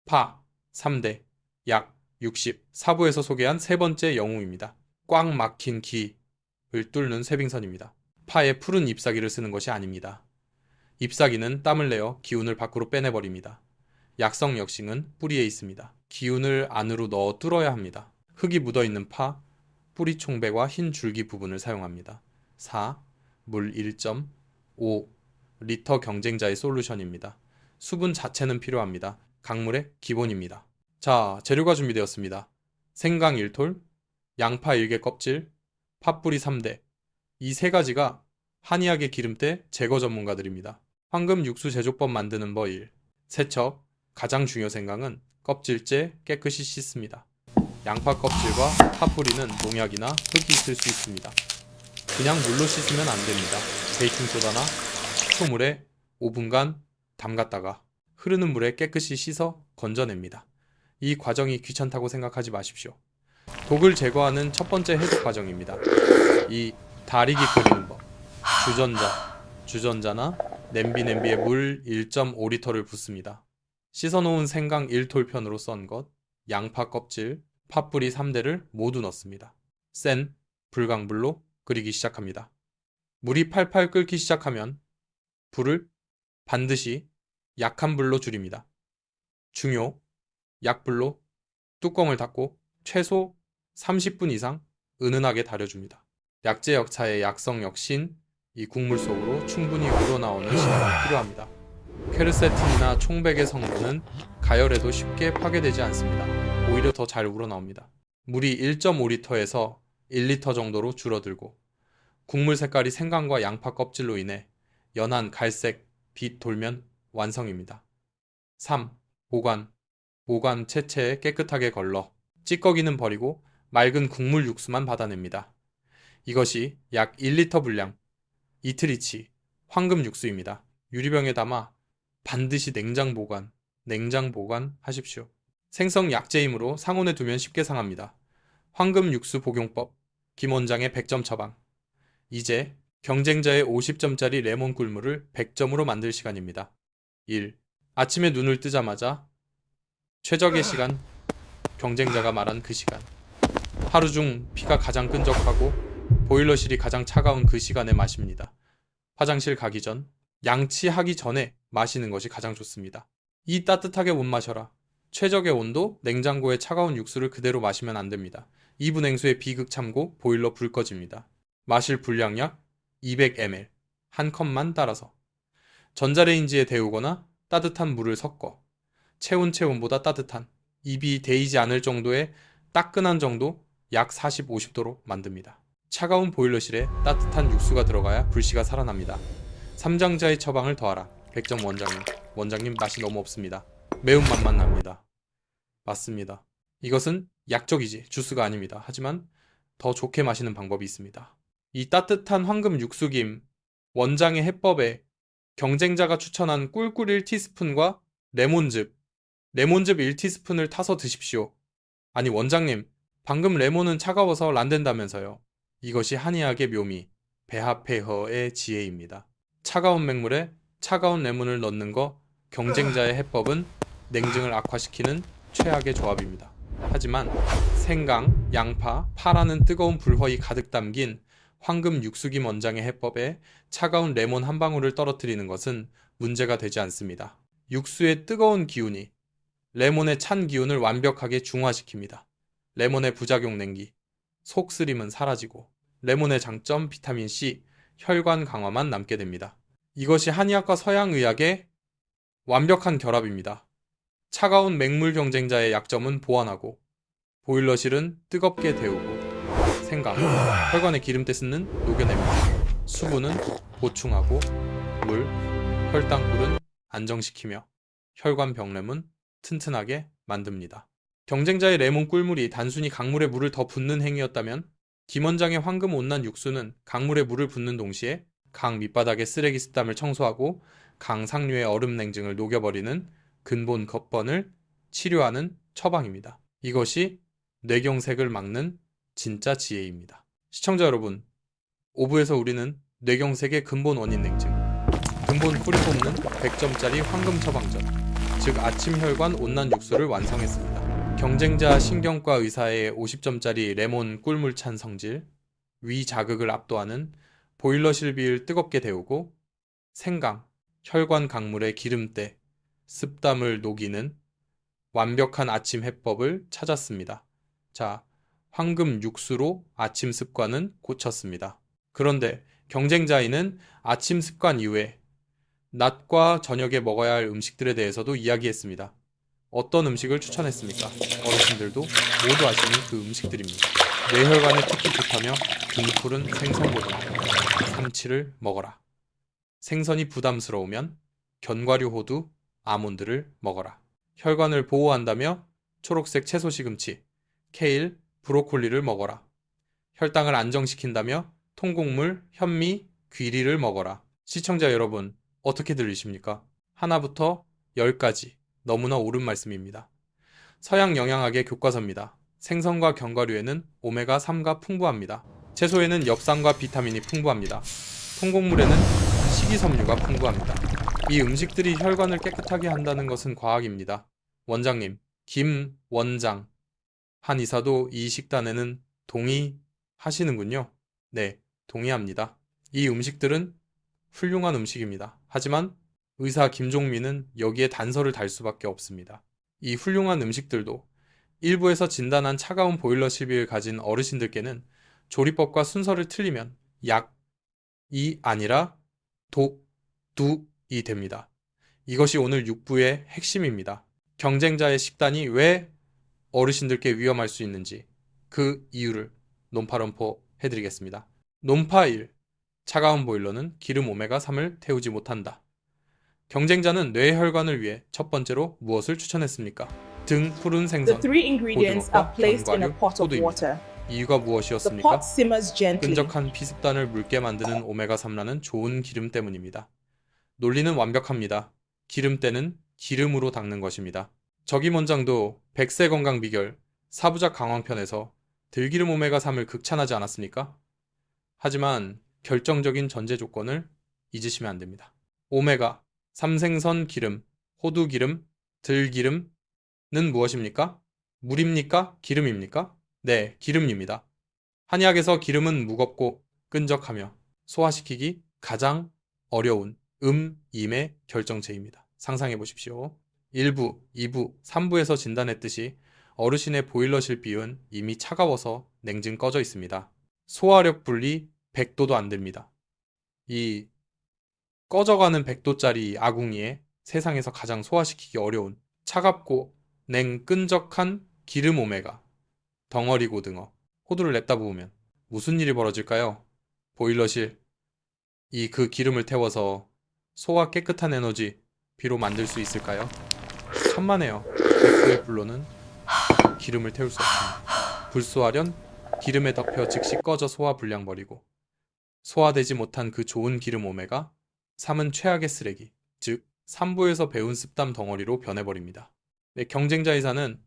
파, 3대, 약, 60. 사부에서 소개한 세 번째 영웅입니다. 꽉 막힌 기를 뚫는 쇠빙선입니다. 파에 푸른 잎사귀를 쓰는 것이 아닙니다. 잎사귀는 땀을 내어 기운을 밖으로 빼내버립니다. 약성 역식은 뿌리에 있습니다. 기운을 안으로 넣어 뚫어야 합니다. 흙이 묻어있는 파, 뿌리 총백과 흰 줄기 부분을 사용합니다. 4. 물 1.5 리터 경쟁자의 솔루션입니다. 수분 자체는 필요합니다. 강물의 기본입니다. 자, 재료가 준비되었습니다. 생강 1톨, 양파 1개 껍질, 팥뿌리 3대. 이 세 가지가 한의학의 기름때 제거 전문가들입니다. 황금 육수 제조법 만드는 법 1. 세척. 가장 중요 생강은 껍질째 깨끗이 씻습니다. 양파 껍질과 팥뿌리는 농약이나 흙이 있을 수 있습니다. 그냥 물로 씻으면 안 됩니다. 베이킹소다나 초물에 5분간 담갔다가 흐르는 물에 깨끗이 씻어 건져냅니다. 이 과정이 귀찮다고 생각하지 마십시오. 독을 제거하는 첫 번째 해독 과정입니다. 이 다리기 끓이는 법. 주전자나 냄비에 물 1.5리터를 붓습니다. 씻어놓은 생강 1톨편으로 썬 것, 양파 껍질, 팥뿌리 3대를 모두 넣습니다. 센 불강불로 끓이기 시작합니다. 물이 팔팔 끓기 시작하면 불을 반드시 약한 불로 줄입니다. 중요, 약불로 뚜껑을 닫고 최소 30분 이상 은은하게 달여줍니다. 약재역차의 약성 역신, 이 국물 속으로 충분히 우러나오는 시간이 필요합니다. 퀘르세틴이나 총백의 성분은 가열해도 쉽게 파괴되지 않습니다. 오히려 더 잘 우러나옵니다. 물이 1.5리터에서 1리터 정도로 줄어들고 국물 색깔이 생강과 양파 껍질로 인해 연한 갈색 빛 돌면 완성입니다. 3. 보관 채채에 깨끗하게 걸러 찌꺼기는 버리고 맑은 국물 육수만 받아냅니다. 이것이 약 1리터 분량 이틀이치 황금 육수입니다. 유리병에 담아 반드시 냉장 보관 하십시오. 생성 약재이므로 상온에 두면 쉽게 상합니다. 황금 육수 복용법, 김 원장의 100점 처방. 이제 경쟁자의 50점짜리 레몬 꿀물을 100점으로 만들 시간입니다. 1. 아침에 눈을 뜨자마자 최적의 시간, 경쟁자가 말한 그 시간. 하루 중 피가 가장 끈적하고 보일러실이 가장 차가운 그 시간에 마십니다. 화장실 가기 전, 양치하기 전에 마시는 것이 가장 좋습니다. 이 따뜻하게 못 마셔라. 최적의 온도, 냉장고에 차가운 육수를 그대로 마시면 안 됩니다. 2분 냉수에 비극 참고 보일러 불 꺼집니다. 마실 분량 약 200ml, 한 컵만 따라서. 전자레인지에 데우거나 따뜻한 물을 섞어 체온보다 따뜻한, 입이 데이지 않을 정도의 따끈한 정도 약 40, 50도로 만듭니다. 차가운 보일러실에 따뜻한 육수가 들어가야 불씨가 살아납니다. 삼장자의 처방을 더하라. 100점 원장님. 원장님 맛이 너무 없습니다. 매운맛만 납니다. 맞습니다. 이것은 약적이지 주스가 아닙니다. 하지만 더 좋게 마시는 방법이 있습니다. 이 따뜻한 황금 육수김 원장의 해법에 경쟁자가 추천한 꿀꿀 1티스푼과 레몬즙 1티스푼을 타서 드십시오. 아니 원장님, 방금 레몬은 차가워서 안 된다면서요. 이것이 한의학의 묘미, 배합폐허의 지혜입니다. 차가운 맹물에 차가운 레몬을 넣는 거 경쟁자의 해법은 냉증을 악화시키는 최악의 조합입니다. 하지만 생강, 양파, 파라는 뜨거운 불허이 가득 담긴 황금 육수김 원장의 해법에 차가운 레몬 한 방울을 떨어뜨리는 것은 문제가 되지 않습니다. 육수의 뜨거운 기운이 레몬의 찬 기운을 완벽하게 중화시킵니다. 레몬의 부작용 냉기, 속쓰림은 사라지고 레몬의 장점 비타민C, 혈관 강화만 남게 됩니다. 이것이 한의학과 서양의학의 완벽한 결합입니다. 차가운 맹물 경쟁자의 약점은 보완하고 보일러실은 뜨겁게 데우고 생강, 혈관의 기름때 쓰는 녹여냅니다. 수분은 보충하고 물, 혈당꿀은 안정시키며 혈관 병렘은 튼튼하게 만듭니다. 경쟁자의 레몬 꿀물이 단순히 강물에 물을 더 붓는 행위였다면 김원장의 황금 온난 육수는 강물에 물을 붓는 동시에 강 밑바닥의 쓰레기 습담을 청소하고 강 상류의 얼음 냉증을 녹여버리는 근본 겉번을 치료하는 처방입니다. 이것이 뇌경색을 막는 진짜 지혜입니다. 시청자 여러분, 5부에서 우리는 뇌경색의 근본 원인 냉증, 근본 뿌리 뽑는 100점짜리 황금 처방전, 즉 아침 혈관 온난 육수를 완성했습니다. 경쟁자 신경과 의사의 50점짜리 레몬 꿀물 찬 성질, 위 자극을 압도하는 보일러실 비를 뜨겁게 데우고 생강, 혈관 강물의 기름때, 습담을 녹이는 완벽한 아침 해법을 찾았습니다. 자, 황금 육수로 아침 습관은 고쳤습니다. 그런데 경쟁자인은 아침 습관 이후에 낮과 저녁에 먹어야 할 음식들에 대해서도 이야기했습니다. 어떤 음식을 추천했습니까? 어르신들도 모두 아시는 그 음식들입니다. 뇌혈관에 특히 좋다며 등푸른 생선보다 삼치를 먹어라. 생선이 부담스러우면 견과류 호두, 아몬드를 먹어라. 혈관을 보호한다며 초록색 채소 시금치, 케일, 브로콜리를 먹어라. 혈당을 안정시킨다며 통곡물, 현미, 귀리를 먹어라. 시청자 여러분, 어떻게 들리십니까? 하나부터 10까지 너무나 옳은 말씀입니다. 서양 영양학의 교과서입니다. 생선과 견과류에는 오메가3가 풍부합니다. 채소에는 엽산과 비타민이 풍부합니다. 통곡물에는 식이섬유가 풍부합니다. 이 음식들이 혈관을 깨끗하게 한다는 것은 과학입니다. 원장님, 김 원장, 한의사도 이 식단에는 동의하시는군요. 네, 동의합니다. 이 음식들은 훌륭한 음식입니다. 하지만 의사 김종민은 여기에 단서를 달 수밖에 없습니다. 이 훌륭한 음식들도 일부에서 진단한 차가운 보일러실비를 가진 어르신들께는 조리법과 순서를 틀리면 약이 아니라 독이 됩니다. 이것이 오늘 6부의 핵심입니다. 경쟁자의 식단이 왜 어르신들께 위험할 수 있는지 그 이유를 논파론포 해드리겠습니다. 논파 1. 차가운 보일러는 기름 오메가3을 태우지 못한다. 경쟁자는 뇌혈관을 위해 첫 번째로 무엇을 추천했습니까? 등 푸른 생선, 고등어과 견과류, 호두입니다. 이유가 무엇이었습니까? 끈적한 피습단을 묽게 만드는 오메가3라는 좋은 기름 때문입니다. 논리는 완벽합니다. 기름때는 기름으로 닦는 것입니다. 적임 원장도 100세 건강 비결 4부작 강황편에서 들기름 오메가3을 극찬하지 않았습니까? 하지만 결정적인 전제 조건을 잊으시면 안 됩니다. 오메가, 삼생선 기름, 호두 기름, 들기름은 무엇입니까? 물입니까? 기름입니까? 네, 기름입니다. 한의학에서 기름은 무겁고 끈적하며 소화시키기 가장 어려운 임의 결정체입니다. 상상해 보십시오. 1부, 2부, 3부에서 진단했듯이 어르신의 보일러실 비은 이미 차가워서 냉증 꺼져 있습니다. 소화력 분리 100도도 안 됩니다. 이 꺼져가는 100도짜리 아궁이에 세상에서 가장 소화시키기 어려운 차갑고 끈적한 기름 오메가, 덩어리 고등어, 호두를 냅다 부으면 무슨 일이 벌어질까요? 보일러실. 그 기름을 태워서 소와 깨끗한 에너지, 비로 만들 수 있을까요? 천만에요. 백수의 불로는 기름을 태울 수 없습니다. 불소하련 기름에 덮여 즉시 꺼져 소화 불량버리고 소화되지 못한 그 좋은 기름 오메가 3은 최악의 쓰레기, 즉 산부에서 배운 습담 덩어리로 변해버립니다. 네, 경쟁자 회사는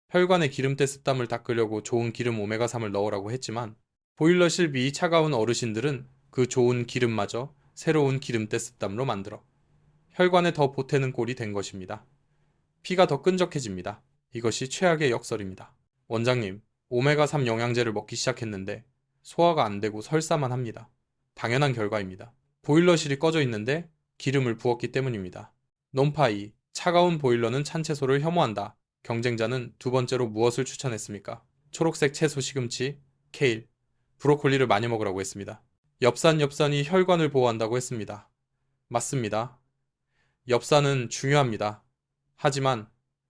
혈관에 기름때 습담을 닦으려고 좋은 기름 오메가 3을 넣으라고 했지만 보일러 실비 차가운 어르신들은 그 좋은 기름마저 새로운 기름때 습담으로 만들어 혈관에 더 보태는 꼴이 된 것입니다. 피가 더 끈적해집니다. 이것이 최악의 역설입니다. 원장님, 오메가3 영양제를 먹기 시작했는데 소화가 안 되고 설사만 합니다. 당연한 결과입니다. 보일러실이 꺼져 있는데 기름을 부었기 때문입니다. 논파이, 차가운 보일러는 찬 채소를 혐오한다. 경쟁자는 두 번째로 무엇을 추천했습니까? 초록색 채소 시금치, 케일, 브로콜리를 많이 먹으라고 했습니다. 엽산이 혈관을 보호한다고 했습니다. 맞습니다. 엽산은 중요합니다. 하지만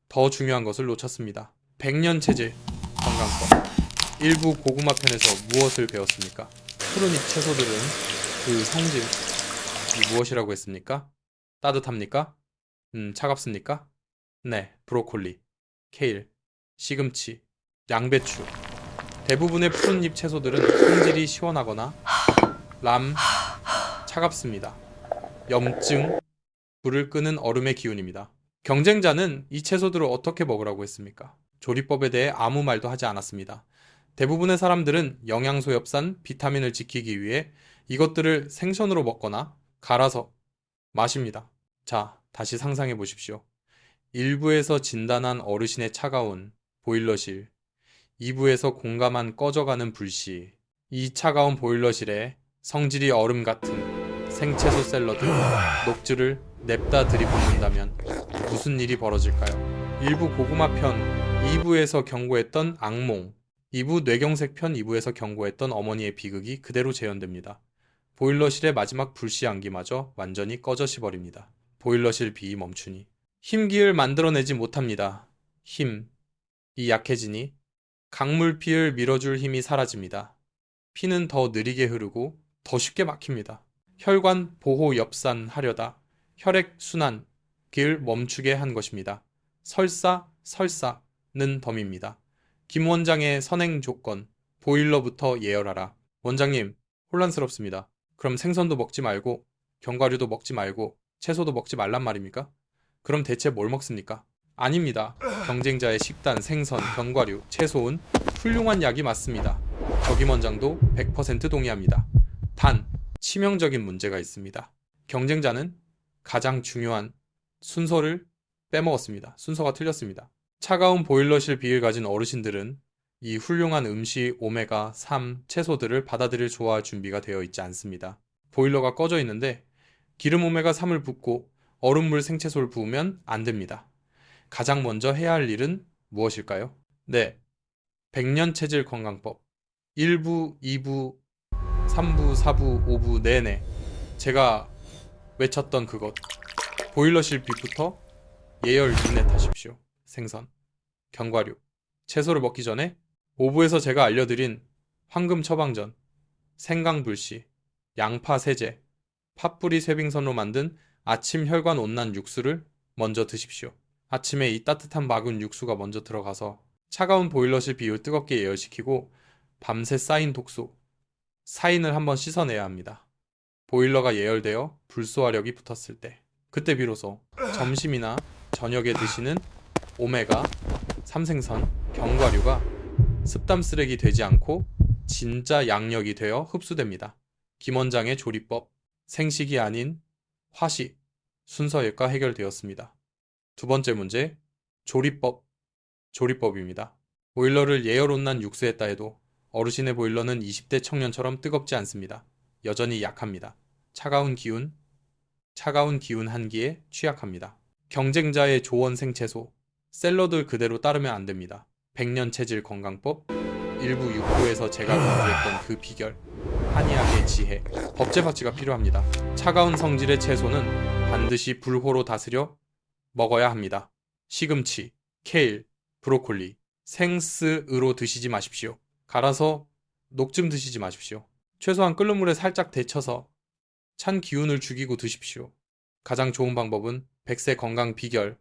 더 중요한 것을 놓쳤습니다. 백년체질 건강법. 일부 고구마 편에서 무엇을 배웠습니까? 푸른잎 채소들은 그 성질 무엇이라고 했습니까? 따뜻합니까? 차갑습니까? 네, 브로콜리, 케일, 시금치, 양배추. 대부분의 푸른잎 채소들은 성질이 시원하거나 차갑습니다. 염증, 불을 끄는 얼음의 기운입니다. 경쟁자는 이 채소들을 어떻게 먹으라고 했습니까? 조리법에 대해 아무 말도 하지 않았습니다. 대부분의 사람들은 영양소 엽산, 비타민을 지키기 위해 이것들을 생선으로 먹거나 갈아서 마십니다. 자, 다시 상상해 보십시오. 1부에서 진단한 어르신의 차가운 보일러실, 2부에서 공감한 꺼져가는 불씨, 이 차가운 보일러실에 성질이 얼음 같은 생채소 샐러드, 녹즙을 냅다 들이붓는다면 무슨 일이 벌어질까요? 1부 고구마 편, 2부에서 경고했던 악몽, 2부 뇌경색 편 2부에서 경고했던 어머니의 비극이 그대로 재현됩니다. 보일러실의 마지막 불씨 안기마저 완전히 꺼져버립니다. 보일러실 비이 멈추니 힘기를 만들어내지 못합니다. 힘이 약해지니 강물피를 밀어줄 힘이 사라집니다. 피는 더 느리게 흐르고 더 쉽게 막힙니다. 혈관 보호 엽산 하려다 혈액 순환 길 멈추게 한 것입니다. 설사는 덤입니다. 김 원장의 선행 조건, 보일러부터 예열하라. 원장님, 혼란스럽습니다. 그럼 생선도 먹지 말고, 견과류도 먹지 말고, 채소도 먹지 말란 말입니까? 그럼 대체 뭘 먹습니까? 아닙니다. 경쟁자의 식단, 생선, 견과류, 채소는 훌륭한 약이 맞습니다. 저김 원장도 100% 동의합니다. 단, 치명적인 문제가 있습니다. 경쟁자는 가장 중요한 순서를 빼먹었습니다. 순서가 틀렸습니다. 차가운 보일러실 비를 가진 어르신들은 이 훌륭한 음식 오메가3 채소들을 받아들일 조화 준비가 되어 있지 않습니다. 보일러가 꺼져 있는데 기름 오메가3을 붓고 얼음물 생채소를 부으면 안 됩니다. 가장 먼저 해야 할 일은 무엇일까요? 네, 백년체질 건강법 1부, 2부, 3부, 4부, 5부 내내 제가 외쳤던 그것 보일러실 빛부터 예열 인넷하십시오. 생선, 견과류, 채소를 먹기 전에 5부에서 제가 알려드린 황금 처방전, 생강불씨, 양파 세제, 팥뿌리 쇠빙선으로 만든 아침 혈관 온난 육수를 먼저 드십시오. 아침에 이 따뜻한 맑은 육수가 먼저 들어가서 차가운 보일러실 비를 뜨겁게 예열시키고 밤새 쌓인 독소, 사인을 한번 씻어내야 합니다. 보일러가 예열되어 불소화력이 붙었을 때 그때 비로소 점심이나 저녁에 드시는 오메가 3생선, 견과류가 습담 쓰레기 되지 않고 진짜 양력이 되어 흡수됩니다. 김 원장의 조리법, 생식이 아닌 화식, 순서일과 해결되었습니다. 두 번째 문제, 조리법입니다. 보일러를 예열온난 육수했다 해도 어르신의 보일러는 20대 청년처럼 뜨겁지 않습니다. 여전히 약합니다. 차가운 기운 한기에 취약합니다. 경쟁자의 조원 생채소, 샐러드 그대로 따르면 안 됩니다. 백년체질 건강법, 일부 6부에서 제가 공부했던 그 비결, 한의학의 지혜, 법제파치가 필요합니다. 차가운 성질의 채소는 반드시 불호로 다스려 먹어야 합니다. 시금치, 케일, 브로콜리, 생스으로 드시지 마십시오. 갈아서 녹즙 드시지 마십시오. 최소한 끓는 물에 살짝 데쳐서 찬 기운을 죽이고 드십시오. 가장 좋은 방법은 백세 건강 비결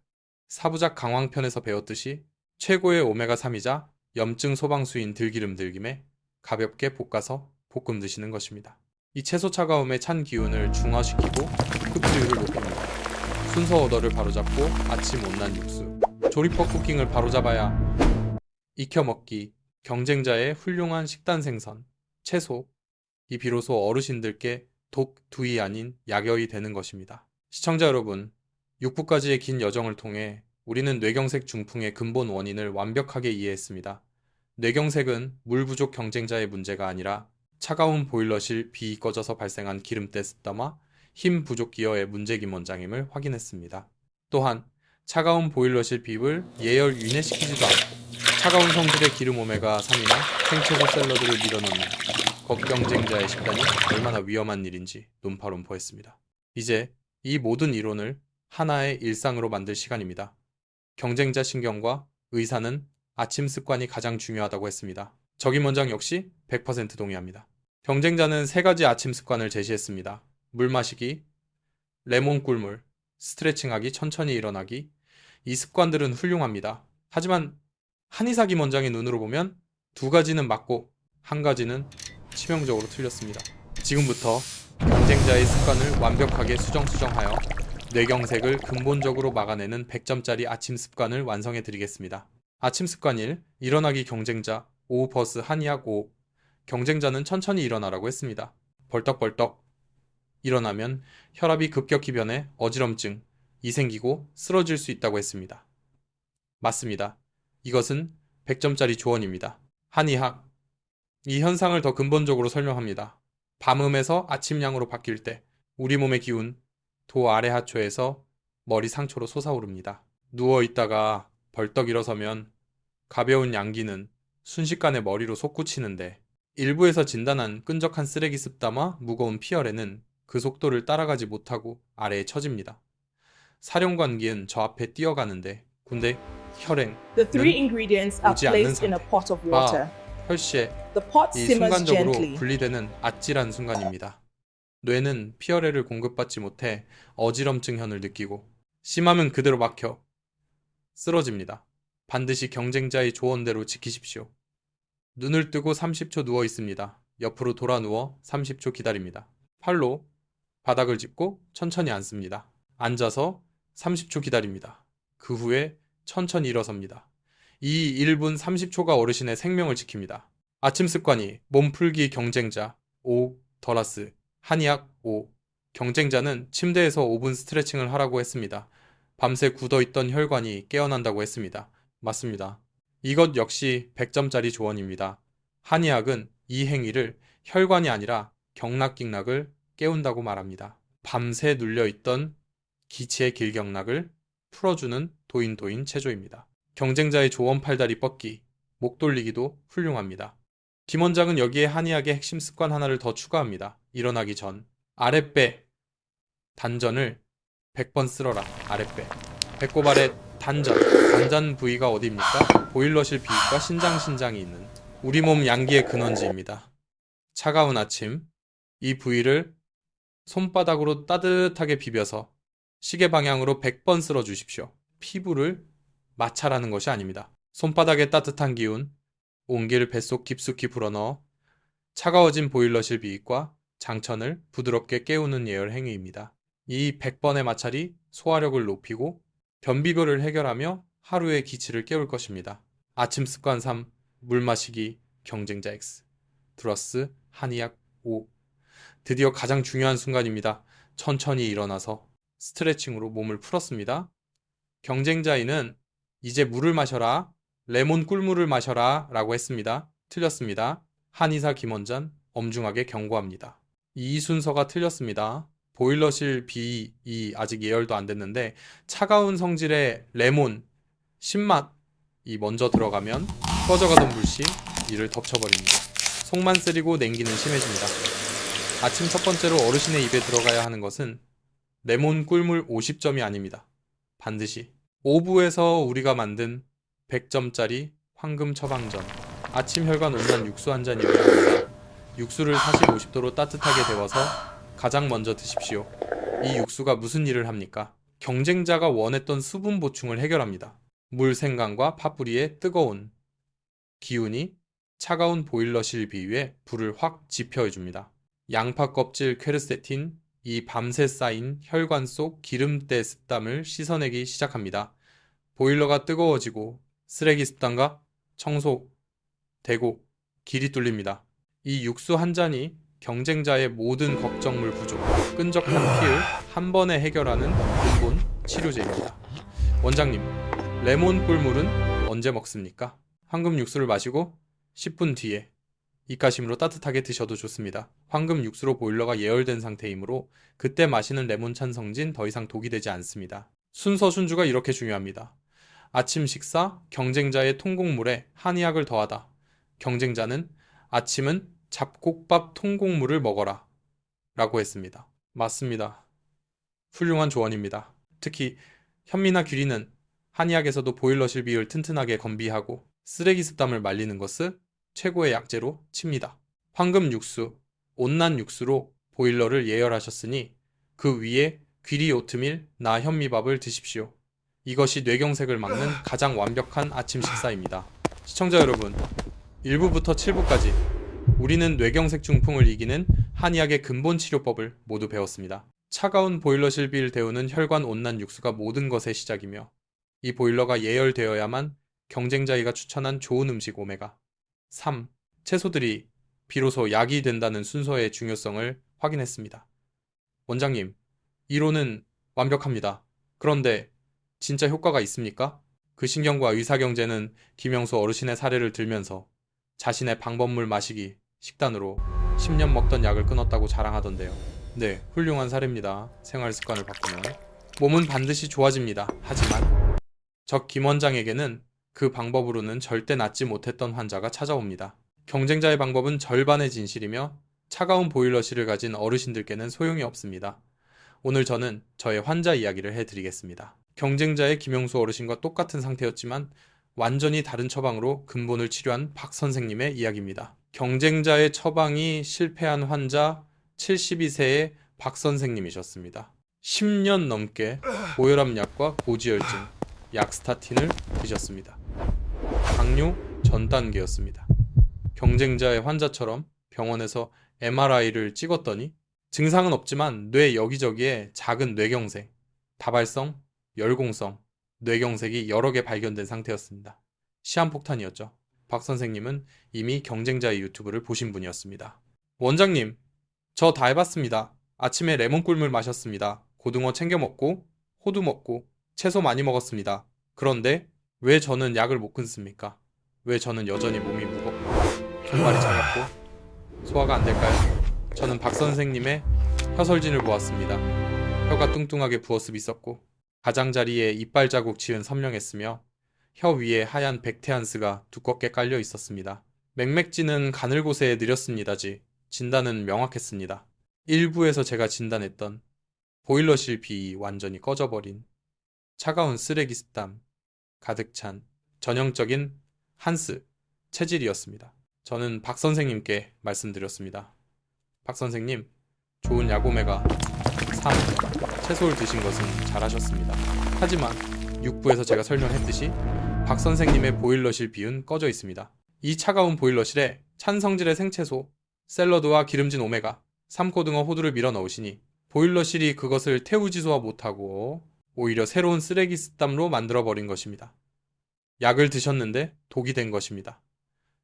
사부작 강황편에서 배웠듯이 최고의 오메가3이자 염증 소방수인 들기름 들김에 가볍게 볶아서 볶음 드시는 것입니다. 이 채소 차가움의 찬 기운을 중화시키고 흡수율을 높입니다. 순서 오더를 바로잡고 아침 온난 육수 조리법 쿠킹을 바로잡아야 익혀 먹기 경쟁자의 훌륭한 식단 생선 채소 이 비로소 어르신들께 독두이 아닌 약여이 되는 것입니다. 시청자 여러분, 6부까지의 긴 여정을 통해 우리는 뇌경색 중풍의 근본 원인을 완벽하게 이해했습니다. 뇌경색은 물 부족 경쟁자의 문제가 아니라 차가운 보일러실 비 꺼져서 발생한 기름때 습담화, 힘 부족 기어의 문제긴 원장임을 확인했습니다. 또한 차가운 보일러실 비입을 예열 윤회시키지도 않고 차가운 성질의 기름 오메가3이나 생채소 샐러드를 밀어넣는 겉경쟁자의 식단이 얼마나 위험한 일인지 논파론포했습니다. 이제 이 모든 이론을 하나의 일상으로 만들 시간입니다. 경쟁자 신경과 의사는 아침 습관이 가장 중요하다고 했습니다. 적임 원장 역시 100% 동의합니다. 경쟁자는 3가지 아침 습관을 제시했습니다. 물 마시기, 레몬 꿀물, 스트레칭하기, 천천히 일어나기. 이 습관들은 훌륭합니다. 하지만 한의사 김 원장의 눈으로 보면 2가지는 맞고 1가지는 치명적으로 틀렸습니다. 지금부터 경쟁자의 습관을 완벽하게 수정하여 뇌경색을 근본적으로 막아내는 100점짜리 아침 습관을 완성해 드리겠습니다. 아침 습관 1. 일어나기 경쟁자 5 vs 한의학 5. 경쟁자는 천천히 일어나라고 했습니다. 벌떡벌떡 일어나면 혈압이 급격히 변해 어지럼증이 생기고 쓰러질 수 있다고 했습니다. 맞습니다. 이것은 100점짜리 조언입니다. 한의학 이 현상을 더 근본적으로 설명합니다. 밤음에서 아침량으로 바뀔 때 우리 몸의 기운 도 아래 하초에서 머리 상초로 솟아오릅니다. 누워있다가 벌떡 일어서면 가벼운 양기는 순식간에 머리로 솟구치는데 일부에서 진단한 끈적한 쓰레기 습담화 무거운 피열에는 그 속도를 따라가지 못하고 아래에 처집니다. 사령관기는 저 앞에 뛰어가는데 근데 혈행은 The three ingredients are 오지 않는 placed in a 상태. pot of water. 혈시에 The pot 이 simmers 순간적으로 gently. 분리되는 아찔한 순간입니다. 뇌는 피열애를 공급받지 못해 어지럼증현을 느끼고 심하면 그대로 막혀 쓰러집니다. 반드시 경쟁자의 조언대로 지키십시오. 눈을 뜨고 30초 누워 있습니다. 옆으로 돌아 누워 30초 기다립니다. 팔로 바닥을 짚고 천천히 앉습니다. 앉아서 30초 기다립니다. 그 후에 천천히 일어섭니다. 이 1분 30초가 어르신의 생명을 지킵니다. 아침 습관이 몸풀기 경쟁자 5 더라스 한의학 5 경쟁자는 침대에서 5분 스트레칭을 하라고 했습니다. 밤새 굳어있던 혈관이 깨어난다고 했습니다. 맞습니다. 이것 역시 100점짜리 조언입니다. 한의학은 이 행위를 혈관이 아니라 경락경락을 깨운다고 말합니다. 밤새 눌려있던 기치의 길경락을 풀어주는 도인 체조입니다. 경쟁자의 조언 팔다리 뻗기, 목 돌리기도 훌륭합니다. 김 원장은 여기에 한의학의 핵심 습관 하나를 더 추가합니다. 일어나기 전 아랫배 단전을 100번 쓸어라. 아랫배 배꼽 아래 단전 부위가 어디입니까? 보일러실 비위과 신장이 있는 우리 몸 양기의 근원지입니다. 차가운 아침 이 부위를 손바닥으로 따뜻하게 비벼서 시계 방향으로 100번 쓸어 주십시오. 피부를 마찰하는 것이 아닙니다. 손바닥의 따뜻한 기운 온기를 뱃속 깊숙이 불어넣어 차가워진 보일러실 비위과 장천을 부드럽게 깨우는 예열 행위입니다. 이 100번의 마찰이 소화력을 높이고 변비교를 해결하며 하루의 기치를 깨울 것입니다. 아침 습관 3. 물 마시기 경쟁자 X 플러스 한의학 5. 드디어 가장 중요한 순간입니다. 천천히 일어나서 스트레칭으로 몸을 풀었습니다. 경쟁자 E는 이제 물을 마셔라. 레몬 꿀물을 마셔라 라고 했습니다. 틀렸습니다. 한의사 김원장 엄중하게 경고합니다. 이 순서가 틀렸습니다. 보일러실 비이 아직 예열도 안 됐는데 차가운 성질의 레몬, 신맛이 먼저 들어가면 꺼져가던 불씨 이를 덮쳐버립니다. 속만 쓰리고 냉기는 심해집니다. 아침 첫 번째로 어르신의 입에 들어가야 하는 것은 레몬 꿀물 50점이 아닙니다. 반드시 오부에서 우리가 만든 100점짜리 황금 처방전 아침 혈관 온난 육수 한 잔이어야 합니다. 육수를 40-50도로 따뜻하게 데워서 가장 먼저 드십시오. 이 육수가 무슨 일을 합니까? 경쟁자가 원했던 수분 보충을 해결합니다. 물 생강과 파뿌리의 뜨거운 기운이 차가운 보일러실 비위에 불을 확 지펴줍니다. 양파 껍질 퀘르세틴, 이 밤새 쌓인 혈관 속 기름때 습담을 씻어내기 시작합니다. 보일러가 뜨거워지고 쓰레기 습담과 청소, 되고 길이 뚫립니다. 이 육수 한 잔이 경쟁자의 모든 걱정물 부족, 끈적한 피를 한 번에 해결하는 근본 치료제입니다. 원장님, 레몬 꿀물은 언제 먹습니까? 황금 육수를 마시고 10분 뒤에 입가심으로 따뜻하게 드셔도 좋습니다. 황금 육수로 보일러가 예열된 상태이므로 그때 마시는 레몬찬 성진 더 이상 독이 되지 않습니다. 순서 순주가 이렇게 중요합니다. 아침 식사, 경쟁자의 통곡물에 한의학을 더하다. 경쟁자는 아침은 잡곡밥 통곡물을 먹어라 라고 했습니다. 맞습니다. 훌륭한 조언입니다. 특히 현미나 귀리는 한의학에서도 보일러실 비율 튼튼하게 건비하고 쓰레기 습담을 말리는 것을 최고의 약재로 칩니다. 황금 육수, 온난 육수로 보일러를 예열하셨으니 그 위에 귀리 오트밀, 나 현미밥을 드십시오. 이것이 뇌경색을 막는 가장 완벽한 아침 식사입니다. 시청자 여러분, 1부부터 7부까지 우리는 뇌경색 중풍을 이기는 한의학의 근본 치료법을 모두 배웠습니다. 차가운 보일러실 비를 데우는 혈관 온난 육수가 모든 것의 시작이며 이 보일러가 예열되어야만 경쟁자가 추천한 좋은 음식 오메가 3, 채소들이 비로소 약이 된다는 순서의 중요성을 확인했습니다. 원장님, 이론은 완벽합니다. 그런데 진짜 효과가 있습니까? 그 신경과 의사경제는 김영수 어르신의 사례를 들면서 자신의 방법물 마시기 식단으로 10년 먹던 약을 끊었다고 자랑하던데요. 네, 훌륭한 사례입니다. 생활습관을 바꾸면 몸은 반드시 좋아집니다. 하지만 저 김 원장에게는 그 방법으로는 절대 낫지 못했던 환자가 찾아옵니다. 경쟁자의 방법은 절반의 진실이며 차가운 보일러실을 가진 어르신들께는 소용이 없습니다. 오늘 저는 저의 환자 이야기를 해드리겠습니다. 경쟁자의 김영수 어르신과 똑같은 상태였지만 완전히 다른 처방으로 근본을 치료한 박 선생님의 이야기입니다. 경쟁자의 처방이 실패한 환자 72세의 박 선생님이셨습니다. 10년 넘게 고혈압약과 고지혈증, 약스타틴을 드셨습니다. 당뇨 전 단계였습니다. 경쟁자의 환자처럼 병원에서 MRI를 찍었더니 증상은 없지만 뇌 여기저기에 작은 뇌경색, 다발성, 열공성, 뇌경색이 여러 개 발견된 상태였습니다. 시한폭탄이었죠. 박 선생님은 이미 경쟁자의 유튜브를 보신 분이었습니다. 원장님, 저 다 해봤습니다. 아침에 레몬 꿀물 마셨습니다. 고등어 챙겨 먹고, 호두 먹고, 채소 많이 먹었습니다. 그런데 왜 저는 약을 못 끊습니까? 왜 저는 여전히 몸이 무겁고, 손발이 차갑고, 소화가 안 될까요? 저는 박 선생님의 혀설진을 보았습니다. 혀가 뚱뚱하게 부어습 있었고, 가장자리에 이빨 자국 지은 선명했으며 혀 위에 하얀 백태안스가 두껍게 깔려 있었습니다. 맥맥지는 가늘고세에 느렸습니다지 진단은 명확했습니다. 일부에서 제가 진단했던 보일러실 비 완전히 꺼져버린 차가운 쓰레기 습담 가득 찬 전형적인 한스 체질이었습니다. 저는 박 선생님께 말씀드렸습니다. 박 선생님, 좋은 야고메가 3, 채소를 드신 것은 잘하셨습니다. 하지만 6부에서 제가 설명했듯이 박 선생님의 보일러실 비은 꺼져 있습니다. 이 차가운 보일러실에 찬 성질의 생채소, 샐러드와 기름진 오메가, 3고등어 호두를 밀어 넣으시니 보일러실이 그것을 태우지소화 못하고 오히려 새로운 쓰레기 습담로 만들어버린 것입니다. 약을 드셨는데 독이 된 것입니다.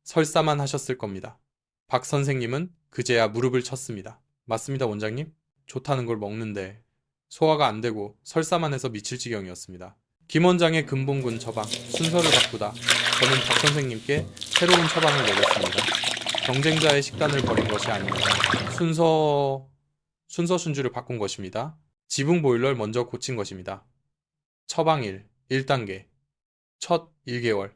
설사만 하셨을 겁니다. 박 선생님은 그제야 무릎을 쳤습니다. 맞습니다, 원장님? 좋다는 걸 먹는데 소화가 안 되고 설사만 해서 미칠 지경이었습니다. 김 원장의 근본군 처방, 순서를 바꾸다. 저는 박 선생님께 새로운 처방을 내렸습니다. 경쟁자의 식단을 버린 것이 아닙니다. 순서 순주를 바꾼 것입니다. 지붕 보일러를 먼저 고친 것입니다. 처방 1단계. 첫 1개월.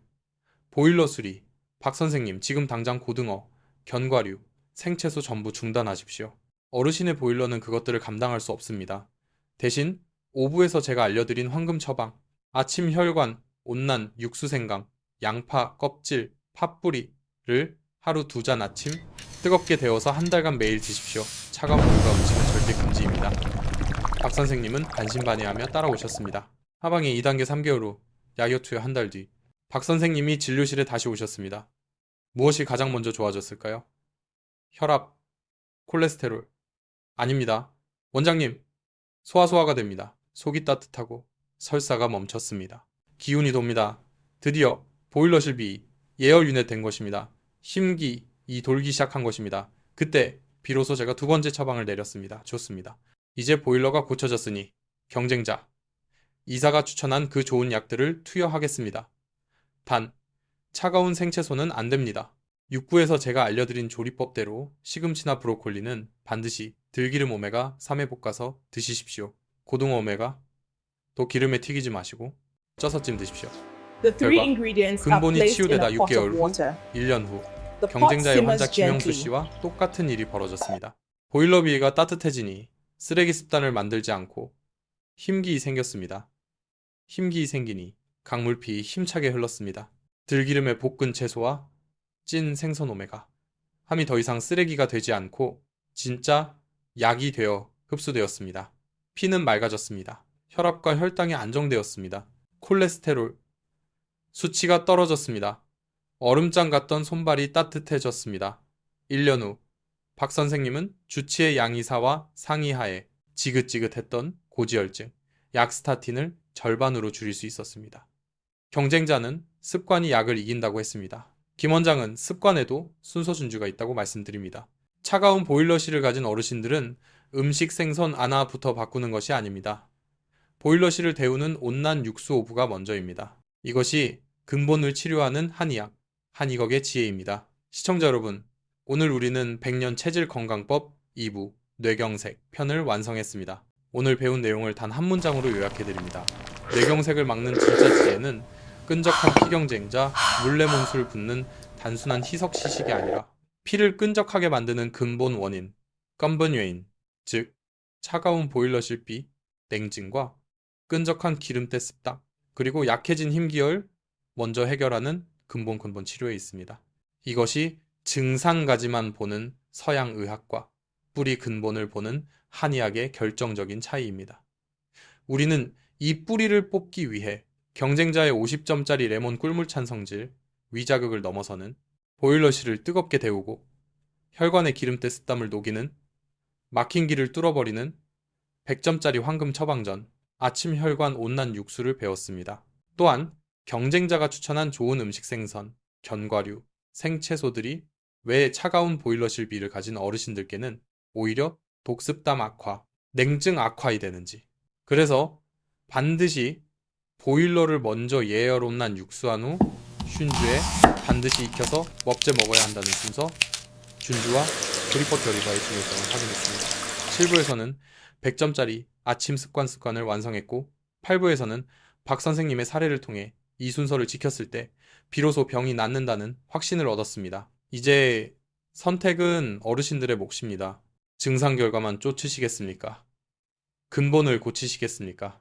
보일러 수리. 박 선생님, 지금 당장 고등어, 견과류, 생채소 전부 중단하십시오. 어르신의 보일러는 그것들을 감당할 수 없습니다. 대신 5부에서 제가 알려드린 황금 처방, 아침 혈관, 온난, 육수생강, 양파, 껍질, 팥뿌리를 하루 2잔 아침 뜨겁게 데워서 한 달간 매일 드십시오. 차가운 물과 음식은 절대 금지입니다. 박 선생님은 반신반의하며 따라오셨습니다. 하방이 2단계 3개월 후 야기투여 한 달 뒤 박 선생님이 진료실에 다시 오셨습니다. 무엇이 가장 먼저 좋아졌을까요? 혈압, 콜레스테롤. 아닙니다. 원장님, 소화가 됩니다. 속이 따뜻하고 설사가 멈췄습니다. 기운이 돕니다. 드디어 보일러실 비 예열 유닛 된 것입니다. 심기 돌기 시작한 것입니다. 그때 비로소 제가 2번째 처방을 내렸습니다. 좋습니다. 이제 보일러가 고쳐졌으니 경쟁자 이사가 추천한 그 좋은 약들을 투여하겠습니다. 단 차가운 생채소는 안 됩니다. 육부에서 제가 알려드린 조리법대로 시금치나 브로콜리는 반드시 들기름 오메가 3에 볶아서 드시십시오. 고등어 오메가 또 기름에 튀기지 마시고 쪄서 찜 드십시오. The three 결과 ingredients are 근본이 placed in 치유되다 a pot 6개월 of 후 water. 1년 후 The pot 경쟁자의 환자 simmers 김영수 gently. 씨와 똑같은 일이 벌어졌습니다. 보일러 비위가 따뜻해지니 쓰레기 습단을 만들지 않고 힘기 생겼습니다. 힘기 생기니 강물피 힘차게 흘렀습니다. 들기름에 볶은 채소와 찐 생선 오메가 함이 더 이상 쓰레기가 되지 않고 진짜 약이 되어 흡수되었습니다. 피는 맑아졌습니다. 혈압과 혈당이 안정되었습니다. 콜레스테롤 수치가 떨어졌습니다. 얼음장 같던 손발이 따뜻해졌습니다. 1년 후 박 선생님은 주치의 양의사와 상의하에 지긋지긋했던 고지혈증, 약스타틴을 절반으로 줄일 수 있었습니다. 경쟁자는 습관이 약을 이긴다고 했습니다. 김 원장은 습관에도 순서 준주가 있다고 말씀드립니다. 차가운 보일러실을 가진 어르신들은 음식 생선 하나부터 바꾸는 것이 아닙니다. 보일러실을 데우는 온난 육수 오브가 먼저입니다. 이것이 근본을 치료하는 한의학, 한의학의 지혜입니다. 시청자 여러분, 오늘 우리는 백년 체질 건강법 2부 뇌경색 편을 완성했습니다. 오늘 배운 내용을 단 한 문장으로 요약해드립니다. 뇌경색을 막는 진짜 지혜는 끈적한 피경쟁자, 물레몬술 붓는 단순한 희석시식이 아니라 피를 끈적하게 만드는 근본 원인,根本 요인, 즉 차가운 보일러실 비, 냉증과 끈적한 기름때 습당, 그리고 약해진 힘기혈 먼저 해결하는 근본 치료에 있습니다. 이것이 증상까지만 보는 서양 의학과 뿌리 근본을 보는 한의학의 결정적인 차이입니다. 우리는 이 뿌리를 뽑기 위해 경쟁자의 50점짜리 레몬 꿀물찬 성질, 위자극을 넘어서는 보일러실을 뜨겁게 데우고 혈관의 기름때 습담을 녹이는 막힌 길을 뚫어버리는 100점짜리 황금 처방전, 아침 혈관 온난 육수를 배웠습니다. 또한 경쟁자가 추천한 좋은 음식 생선, 견과류, 생채소들이 왜 차가운 보일러실 비를 가진 어르신들께는 오히려 독습담 악화, 냉증 악화이 되는지. 그래서 반드시 보일러를 먼저 예열 온난 육수한 후 슌주에 반드시 익혀서 먹재 먹어야 한다는 순서, 준주와 조리법 결의바의 중요성을 확인했습니다. 7부에서는 100점짜리 아침 습관을 완성했고 8부에서는 박 선생님의 사례를 통해 이 순서를 지켰을 때 비로소 병이 낫는다는 확신을 얻었습니다. 이제 선택은 어르신들의 몫입니다. 증상 결과만 쫓으시겠습니까? 근본을 고치시겠습니까?